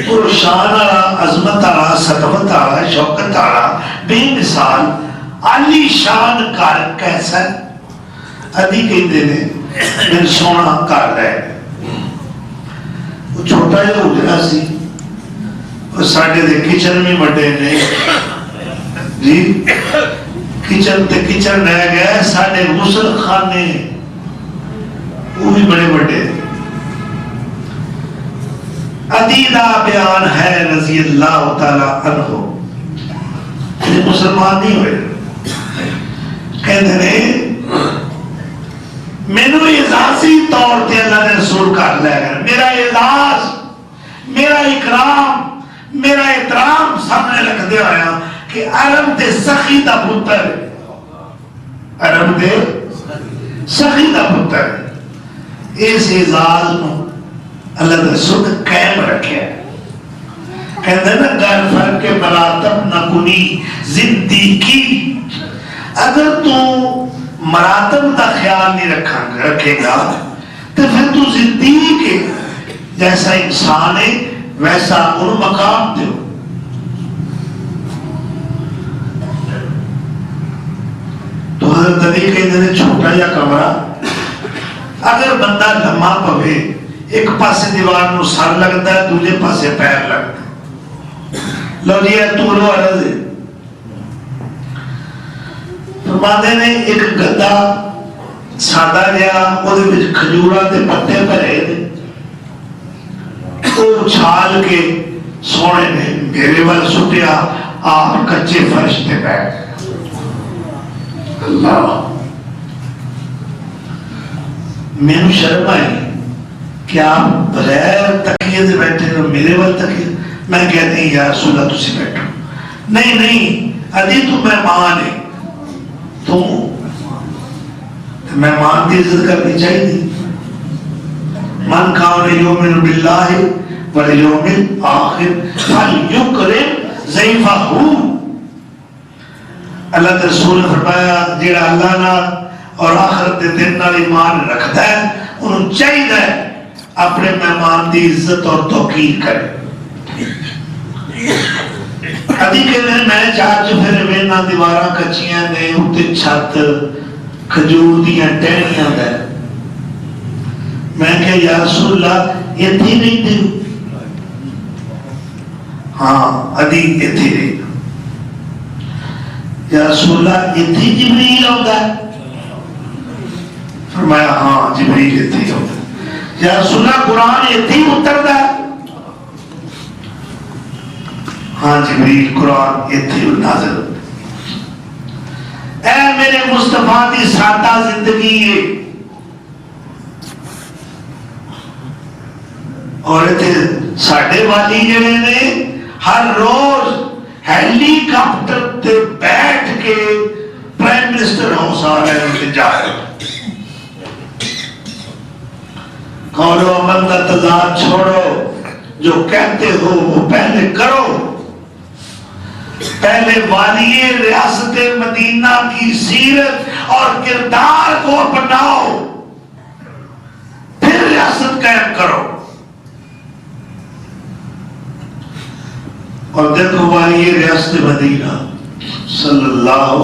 اور شان آرہا، عظمت آرہا، سطوت آرہا، شوکت آرہا، بے مثال علی شان کار کیسا ہے. ادھی کہیں دینے میں سونا کار ہے، وہ چھوٹا جا اجرا سی، وہ ساڑھے دے کچن میں بڑے نے جی، کچن تے کچن رہ گئے، ساڑھے غسل خانے وہ بھی بڑے بڑے. عدیدہ بیان ہے رضی اللہ تعالیٰ عنہ، یہ مسلمان نہیں ہوئے، کہتے ہیں مینو اعزازی طور تے اللہ نے رسول کر لے گا. میرا اعزاز، میرا اکرام، میرا احترام سامنے رکھ دے آیا کہ عرب دے سخی دا پتر، عرب دے سخی دا پتر. اس اعزاز نو اللہ نے رسول قائم رکھے. کہتے ہیں نا غیر فرق کے مراتب نہ کنی زندگی. اگر تو مراتب کا خیال نہیں رکھے گا تو پھر تو زندگی کے جیسا انسان ہے ویسا ان مقام دو. تو حضرت علی کہتے ہیں چھوٹا یا کمرہ اگر بندہ لمحہ پوے، ایک پاسے دیوار نو سر لگتا ہے، دوسرے پاسے پیر لگتا ہے. لو جی ہے تو لو عرض ہے. فرماتے نے ایک گدا سادہ جہا وہ کھجورا کے پتے بھرے وہ چھال کے سونے نے میرے وال سٹیا، آپ کچے فرش پہ بیٹھ. اللہ میرے شرم آئی کہ آپ بغیر تکیے سے بیٹھے ہو، میرے وال تکیے. میں کہتے ہیں یا رسول اللہ تسی بیٹھو. نہیں نہیں ادھی تو مہمان ہے، مہمان کی عزت کرنی چاہیے. من کان یؤمن باللہ والیوم الآخر فلیکرم ضیفہ. اللہ کے رسول نے فرمایا جیڑا اللہ نال اور آخرت دے دن نال ایمان رکھتا ہے انہوں چاہیے اپنے مہمان کی عزت اور توقیر کرے. ادھی کہتے ہیں میں چار چفیرے وینا دیواراں کچیاں نے، اتے چھت کھجور دیاں ٹہنیاں دے. میں کہ یا رسول اللہ یہ تھی نہیں دی. ہاں ادھی یہ تھی نہیں. یا رسول اللہ یہ تھی جبریل ہوتا ہے. فرمایا ہاں جبریل یہ تھی ہوتا ہے. یا رسول اللہ قرآن یہ تھی اتر ہے. ہاں جبریل قرآن یہ تھی نازل. اے میرے مصطفیٰ کی سادہ زندگی ہے اور ساڈے والی جڑے نے ہر روز ہیلی کاپٹر تے بیٹھ کے پرائم منسٹر ہاؤس آ رہے ہیں جا رہے. قول و عمل کا تضاد چھوڑو، جو کہتے ہو وہ پہلے کرو. پہلے والی ریاست مدینہ کی سیرت اور کردار کو اپناؤ، پھر ریاست قائم کرو. اور دیکھو والی ریاست مدینہ صلی اللہ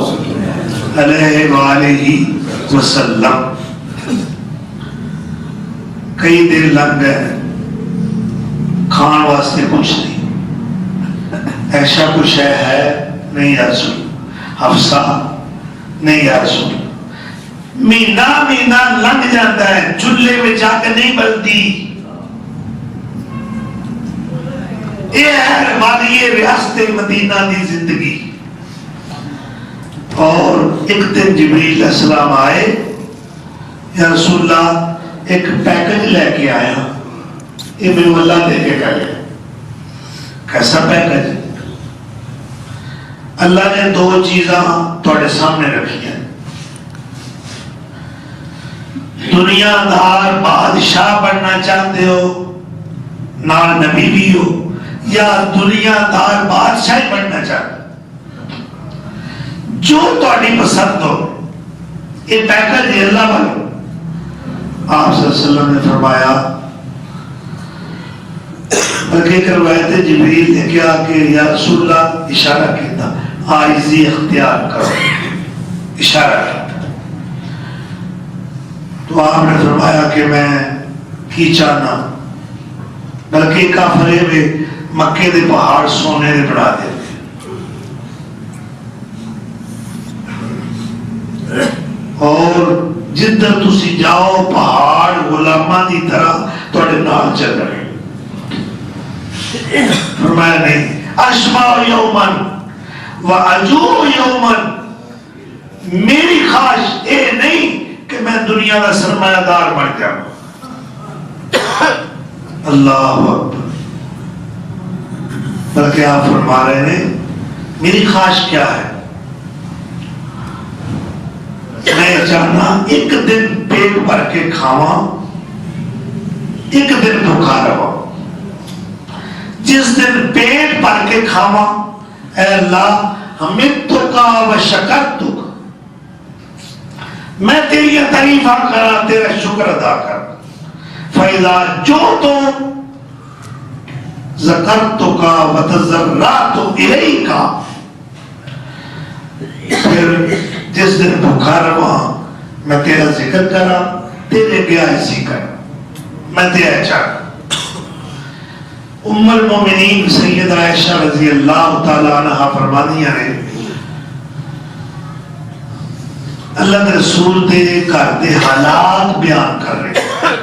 علیہ وآلہ وسلم کئی دن لگ گئے، کھان واسطے کچھ نہیں. ایسا کچھ ہے نہیں یا رسول. حفصہ نہیں یا رسول. مہینہ لنگ جاتا ہے، چولہے میں جا کے نہیں بلتی. یہ ہے والی ریاست مدینہ دی زندگی. اور ایک دن جبریل علیہ السلام آئے, یا رسول اللہ ایک پیکج لے کے آیا, یہ میرے اللہ دے کے گئے. کیسا پیکج؟ اللہ نے دو چیزاں تھوڑے سامنے رکھی ہیں. دنیا دار بادشاہ بننا چاہتے ہو, نال نبی بھی ہو, یا دنیا دار بادشاہ بننا چاہتے ہو, جو تھوڑی پسند ہو, یہ پیکج ہے اللہ والے. آپ صلی اللہ علیہ وسلم نے فرمایا, بلکہ ایک روایت ہے جبریل نے کیا کہ یا رسول اللہ اشارہ کیتا, عاجزی اختیار کرو, اشارہ کیتا. تو آپ نے فرمایا کہ میں کی چاہنا, بلکہ کافرے میں مکے دے پہاڑ سونے دے بنا دیتے, اور جدھر تسی جاؤ پہاڑ غلاماں دی طرح تھوڑے نال چل رہے. فرمایا نہیں, اشبع یومن و اجوع یومن, میری خواہش اے نہیں کہ میں دنیا کا سرمایہ دار بن جاؤں. اللہ اکبر. بلکہ آپ فرما رہے ہیں میری خواہش کیا ہے, میں چاہنا ایک دن پیٹ بھر کے کھاواں, ایک دن بھوکا رہا. جس دن پیٹ بھر کے کھاواں, اے اللہ حمدتک و شکرتک, میں تیری تعریفاں کرا, تیرا شکر ادا کر. فَإِذَا جُئْتُ ذَكَرْتُكَ وَتَضَرَّعْتُ إِلَيْكَ, پھر جس دن بھوکا رہا میں تیرا ذکر کرا, تیرے گیا اسی کر, میں تیرا چاہتا. ام المومنین سیدہ عائشہ رضی اللہ تعالی عنہ فرمانی ہیں, اللہ کے رسول دے گھر دے حالات بیان کر رہے ہیں.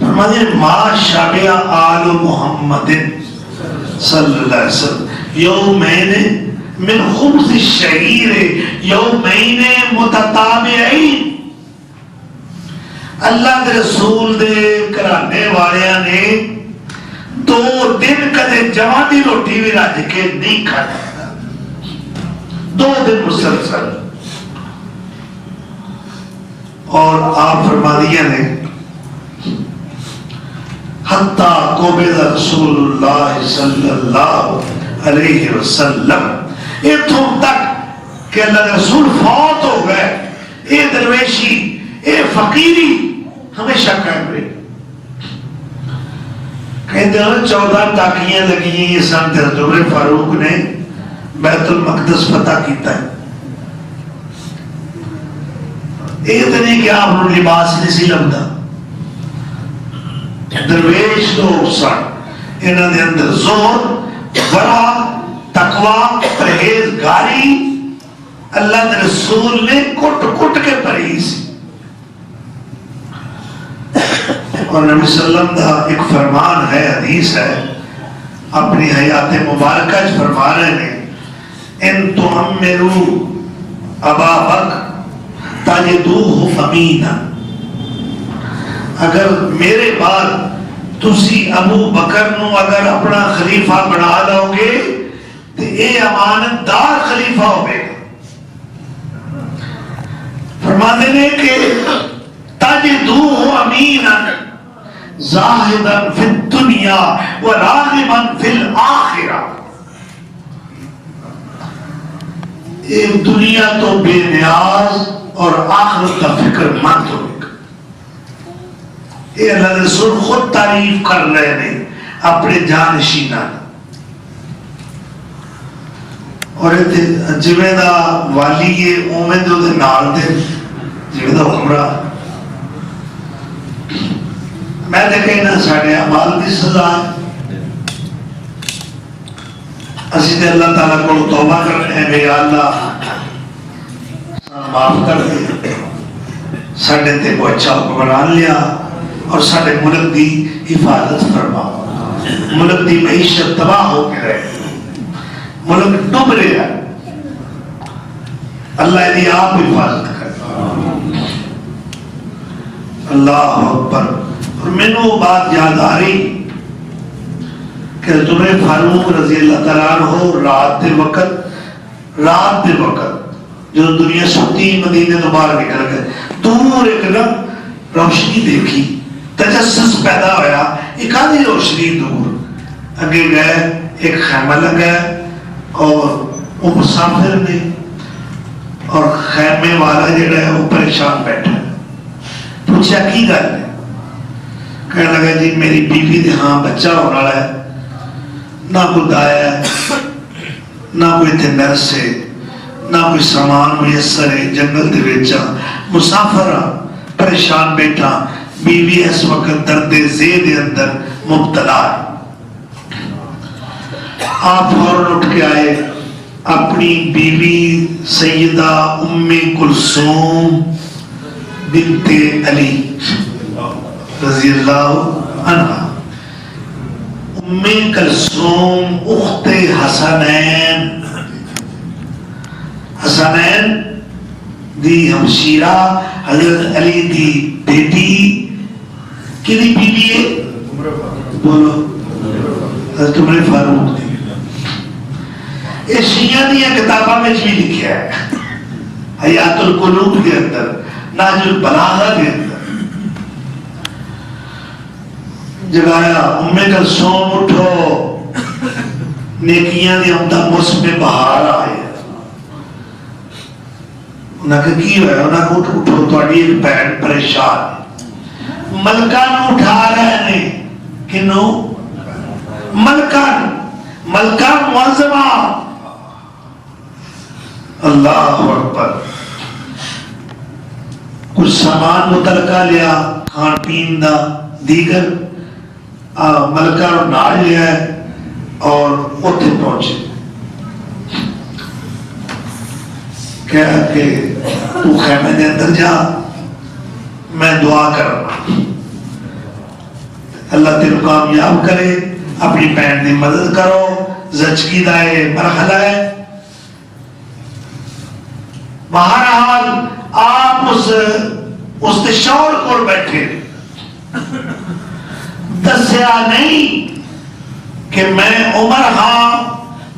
فرمانی ہیں ما شابہ آل محمد صلی اللہ علیہ وسلم یومین من خبز الشعیر یومین متتابعین. اللہ کے رسول دے کرانے والیاں نے 2 دن کدے جوانی روٹی بھی رج کے نہیں کھاتا, 2 دن مسلسل. اور آپ فرما دیا نے حتی قبض رسول اللہ صلی اللہ علیہ وسلم, اتھوں تک کہ اللہ کے رسول فوت ہو گئے. اے درویشی, اے فقیری ہمیشہ قائم رہی. کہتے ہیں 14 ٹاکیاں لگی ہیں یہ سن تے حضرت فاروق نے بیت المقدس فتح کیتا ہے. یہ تو نہیں کہ آپ نے لباس نہیں سی لگتا, درویش لوگ سن, انہوں نے اندر زور, ورع, تقوی, پرہیزگاری اللہ کے رسول نے کٹ کٹ کے پرہیز. اور نبی صلی اللہ علیہ وسلم کا ایک فرمان ہے, حدیث ہے, اپنی حیات مبارکہ فرما رہے ہیں ان تؤمروا ابا بکر تجدوہ امینا, اگر میرے بعد تسی ابو بکر نو اگر اپنا خلیفہ بنا لو گے تو اے امانت دار خلیفہ ہوگے. فرماتے ہیں کہ تجدوہ امینا زاہداً فی الدنیا وراغباً فی الآخرہ, ایک دنیا تو بے نیاز اور آخرت کا فکر مند ہوگا. یہ اللہ رسول خود تعریف کر رہے ہیں اپنے جانشینہ. اور جویں دا والی یہ اومن جو دے نال دے جویں دا حکمراں, میں نے کہنا ساڑھے اعمال دی سزا ہے. اسی تے اللہ تعالیٰ کو توبہ کر رہے ہیں, یا اللہ معاف کر دے, ساڑھے تے کو اچھا حکمران لیا اور ساڑھے ملک دی حفاظت فرما. ملک دی معیشت تباہ ہو کے رہے، ملک ڈوب رہا ہے، اللہ دی آپ حفاظت کرے۔ اللہ اکبر۔ اور میں نے وہ بات یاد آ رہی کہ عمر فاروق رضی اللہ تعالیٰ عنہ رات دے وقت جو دنیا سوتی مدینے تو باہر نکل گئے، دور ایک نا روشنی دیکھی، تجسس پیدا ہویا، ایک آدھی روشنی دور اگے گئے، ایک خیمہ لگا اور وہ مسافر نے، اور خیمے والا جڑا ہے وہ پریشان بیٹھا، پوچھا کی گل ہے؟ کہنے لگا جی میری بیوی دے ہاں بچہ ہونے والا ہے، نہ کوئی دایا ہے، نہ کوئی تے نرس ہے، نہ کوئی سامان میسر ہے، جنگل دے وچ مسافر پریشان بیٹھا، بیوی اس وقت درد ذیل دے اندر مبتلا ہے۔ آپ فوراً اٹھ کے آئے، اپنی بیوی سیدہ ام کلثوم بنت علی رضی اللہ عنہ، ام کلثوم اخت حسنین، حسنین دی ہمشیرہ، حضرت علی دی بیٹی، کی دی بیٹی ہے؟ بولو، حضرت عمر فاروق دی۔ یہ شیعہ دیا کتابہ میں بھی لکھا ہے، حیات القلوب کے اندر، ناج البلاغہ کے اندر جگایا، ام کلثوم اٹھو، نیکیاں دی امدہ موسم بہار آئے۔ انہاں کہ کی ہوئے؟ انہاں کہ اٹھو توڑی ایک بہن پریشان ہے، ملکان اٹھا رہے ہیں، کنو؟ ملکان معظمہ، اللہ اکبر۔ کچھ سامان متعلقہ لیا، کھان پین دا دیگر ملکہ رو نال لیا ہے اور اتھے پہنچے، کہا کہ تو خیمے دے اندر جا، میں دعا کرنا، اللہ تیرے کامیاب کرے، اپنی بہن دی مدد کرو، زچگی دائے مرحلہ ہے۔ بہرحال آپ اس شور کو بیٹھے، دسیا نہیں کہ میں عمر ہاں،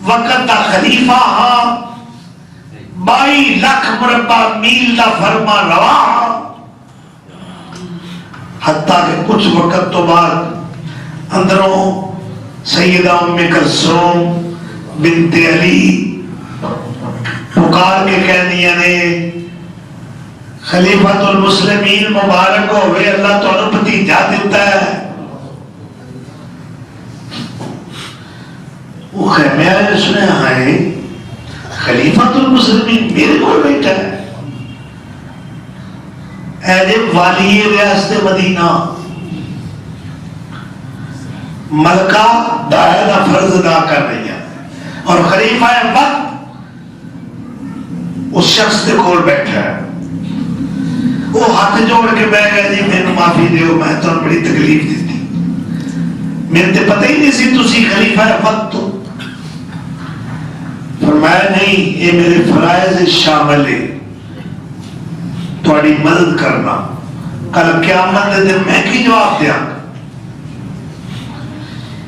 وقت دا خلیفہ ہاں، 22 لاکھ مربع میل دا فرما روا ہاں، حتیٰ کہ کچھ وقت تو بعد اندروں سیدہ ام کلثوم بنت علی پکار کے کہہ دیا نے، خلیفۃ المسلمین مبارک ہوئے، اللہ تعالیٰ بھتیجا دیتا ہے۔ وہ خیمے آئے سنے، ہائے خلیفۃ المسلمین میرے کو بیٹھا ہے، اہل والی ریاست مدینہ، ملکہ دائرہ فرض ادا کر رہی ہے، اور خلیفہ وقت اس شخص کے کول بیٹھا ہے۔ وہ ہاتھ جوڑ کے بیٹھ گیا، جی میں معافی دیو، میں تو بڑی تکلیف دیتی، میرے تے پتہ ہی نہیں سی تسی خلیفہ وقت تو۔ فرمایا نہیں، یہ میرے فرائض شامل ہے، تھوڑی مدد کرنا، کل قیامت دے دن میں کی جواب دیا؟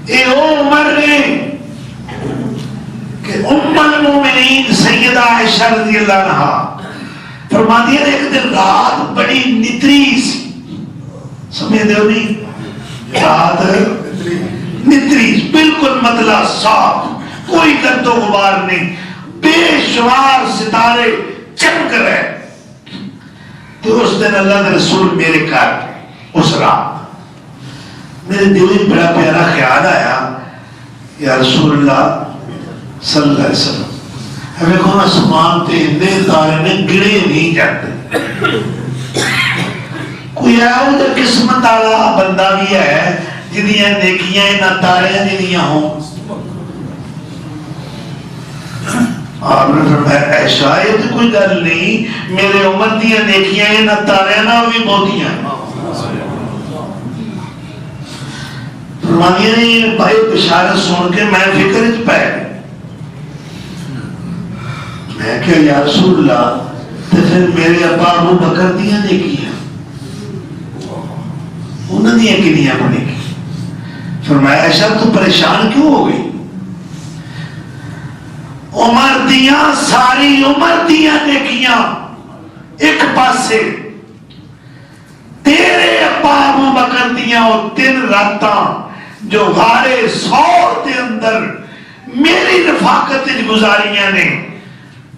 اے او عمر نے کہ ام المومنین سیدہ عائشہ رضی اللہ عنہ فرما دیا، ایک دن رات بڑی نتری سی، سمجھ دے ہو نہیں، رات نتری بالکل مطلع صاف، کوئی گرد و غبار نہیں، بے شمار ستارے چمک رہے۔ تو اس دن اللہ کے رسول میرے گھر اس رات میرے دل میں بڑا پیارا خیال آیا، یا رسول اللہ صلی اللہ علیہ وسلم، ہمیں کون آسمان تے اتنے تارے نے گرے نہیں جاتے، کوئی ہے جو قسمت والا بندہ بھی ہے جنیاں نیکیاں نہ تارے جنیاں ہوں۔ آپ نے فرمایا اے شاید کوئی گل نہیں، میرے امت دیاں نیکیاں نہ تارے نہ بھی بہتیاں۔ فرمانیاں نے بھائی بشارت سن کے میں فکر چ پی گئی. میں کہا یا رسول اللہ تو پھر میرے ابا ابو بکر دیا نیکیاں انہوں نے کنیاں بنے گی. فرمایا ایسا تو پریشان کیوں ہو گئی؟ عمر دیاں ساری عمر دیاں نیکیاں ایک پاسے، تیرے ابا ابو بکر دیاں اور 3 راتاں جو غارے سور دے اندر میری رفاقت گزاریاں نے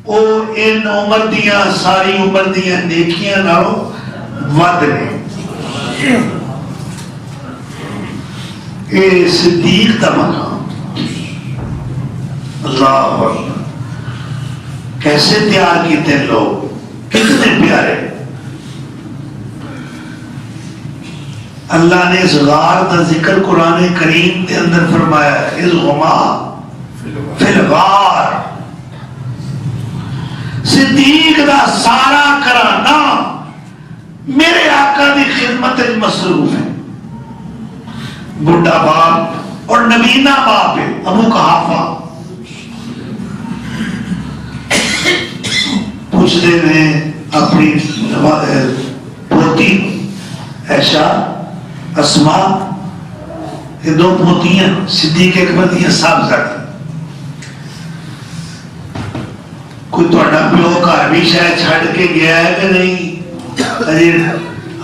او ان عمر دیاں ساری عمر دیاں نیکیاں نالوں ود نے. اے صدیق دا مقام اللہ اکبر. کیسے تیار کیتے لوگ، کتنے پیارے. اللہ نے اس غار دا ذکر قرآن کریم کے اندر فرمایا ہے، اس غما فی الغار. صدیق دا سارا کرانا میرے آقا دی خدمت مصروف ہے. بڑھا باپ اور نبینا باپ ہے ابو قحافہ. پوچھتے ہیں اپنی پوتی عائشہ اسما، یہ 2 پوتیاں صدیق اکبر دیاں صاحبزادی. کوئی تہاڈا پیو گھر بھی شاید چھڈ کے گیا ہے کہ نہیں؟ اجے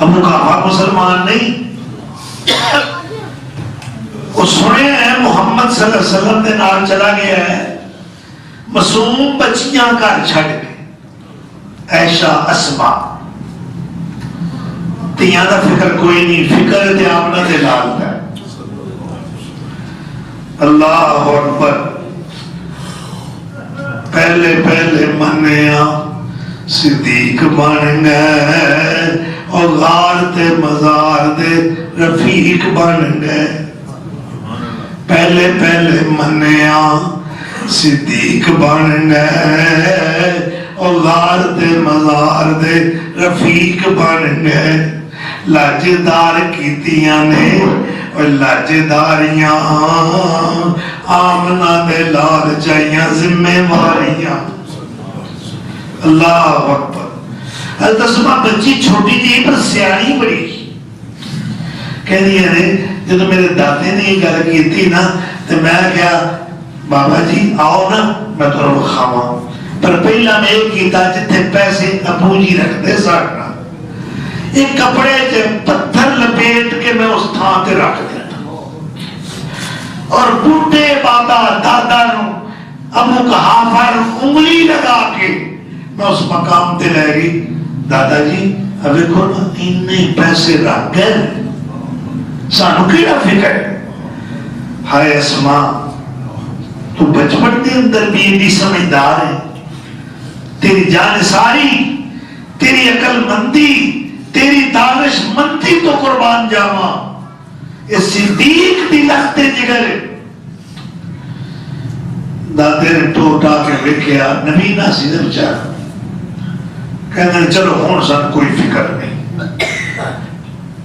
ابو قحافہ مسلمان نہیں. وہ سنے ہیں محمد صلی اللہ علیہ وسلم کے نال چلا گیا ہے، معصوم بچیاں گھر چھڈ کے. عائشہ اسما تیاں دا فکر کوئی نہیں، فکر تے آمنہ دے لال ہے. اللہ اکبر. پہلے پہلے منیا صدیق بن گئے اور غار تے مزار دے رفیق بن گئے. پہلے پہلے منیا صدیق بن گئے اور غار تے مزار دے رفیق بن گئے. لاجدار کیتیاں نے اور لاجداریاں آمنہ دے لال چاہیاں ذمہ واریاں. اللہ اکبر. حضرت اسما بچی چھوٹی تھی پر سیانی بڑی. کہہ دیا نے جب میرے دادے نے یہ گل کی تھی نا تو میں کہا بابا جی آؤ نا میں تو کھاواں. پر پہلا میں یہ کیتا جتنے پیسے ابو جی رکھ دے ساڑھنا ایک کپڑے سے پتھر لپیٹ کے میں اس تھان تے رکھ دیتا اور بوٹے بابا دادا نو ابو قحافہ نو انگلی لگا کے میں اس مقام تے لے گئی. دادا جی اب دیکھو نا انہیں پیسے رکھ گئے سانو کیڑا فکر ہے. ہائے اسما تو بچپن کے اندر بھی اتنی سمجھدار ہے. تیری جان ساری، تیری عقل مندی، تیری دانش مندی تو قربان جاواں. اس صدیق دی لختے جگر. دادے نے ٹوٹا کے ویکھیا نبی نہ سی بچارا. کہندے چلو ہن سن کوئی فکر نہیں،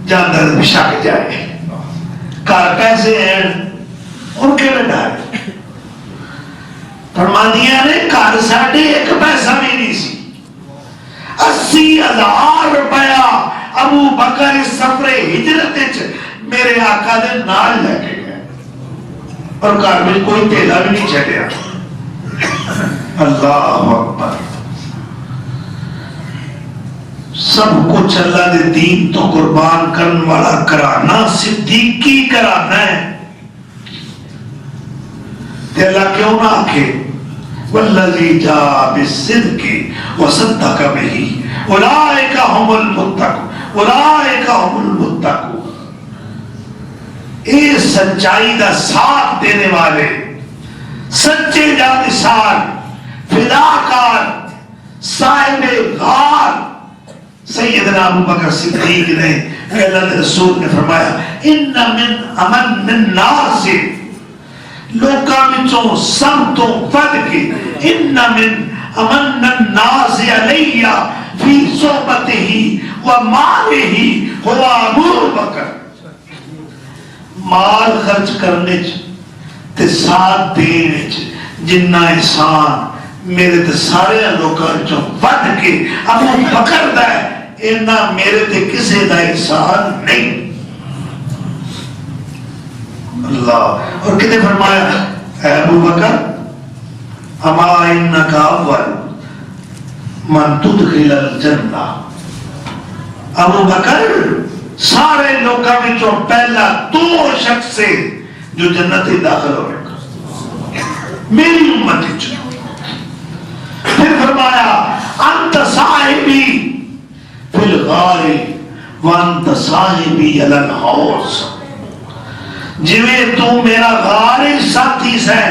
جاندا ہے بشک جائے. گھر پیسے ہیں ان کے ڈر. فرمانیاں نے گھر ساڈے 1 پیسہ بھی نہیں سی. 80,000 روپیہ ابو بکر اس سفر ہجرت میرے آقا دے نال لے کے گئے اور گھر میں کوئی تیلا بھی نہیں چھڈیا. اللہ اکبر. سب کچھ اللہ دے دین تو قربان کرن والا کرانا صدیقی کرانا ہے. تے اللہ کیوں نہ آکھے والذی جاء بالصدق وصدق به اولئک هم المتقون اولئک هم المتقون. اے سچائی دا ساتھ دینے والے سچے جانشار فداکار صاحب غار سیدنا ابو بکر صدیق نے اللہ کے رسول نے فرمایا ان من امن الناس لوکاں وچوں سب تو ود کے ان من امن الناس علی فی صحبتہ و مالہ هو ابو بکر. مال خرچ کرنے تے ساتھ دینے جنہ احسان میرے تے سارے لوگوں چوں ود کے ابو بکر دا ہے اینا میرے تے کسے دا احسان نہیں. اللہ اور کتے فرمایا اے ابو بکر اما انکا اول من تدخل الجنہ. ابو بکر سارے لوگوں میں پہلا تو شخص سے جو جنت داخل ہوئے گا میری امت چ. پھر فرمایا انت صاحبی فی الغار وانت صاحبی علی الحوض. جویں تو میرا غار ساتھی سے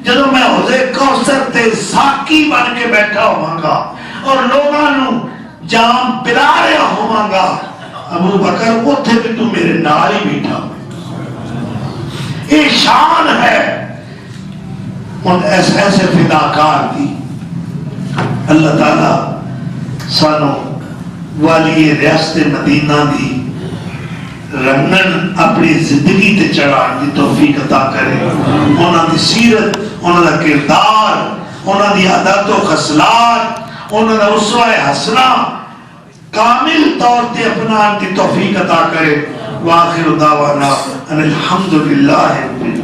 جدو میں حوض کوثر تے ساقی بن کے بیٹھا ہوں گا اور لوگاں نو جام پلا رہا ہوں گا ابو بکر اوتھے بھی تو میرے نال ہی بیٹھا. یہ شان ہے ان ایسے فداکار دی. اللہ تعالی سانو والی ریاست مدینہ دی رنگن اپنی زندگی تے چڑھان دی توفیق عطا کرے. انہاں دی سیرت، انہاں دا کردار، انہاں دی عادات و خصلات، انہاں دا اسوہ حسنہ کامل طور تے اپنا دی توفیق عطا کرے. وآخر دعوانا ان الحمدللہ رب العالمین.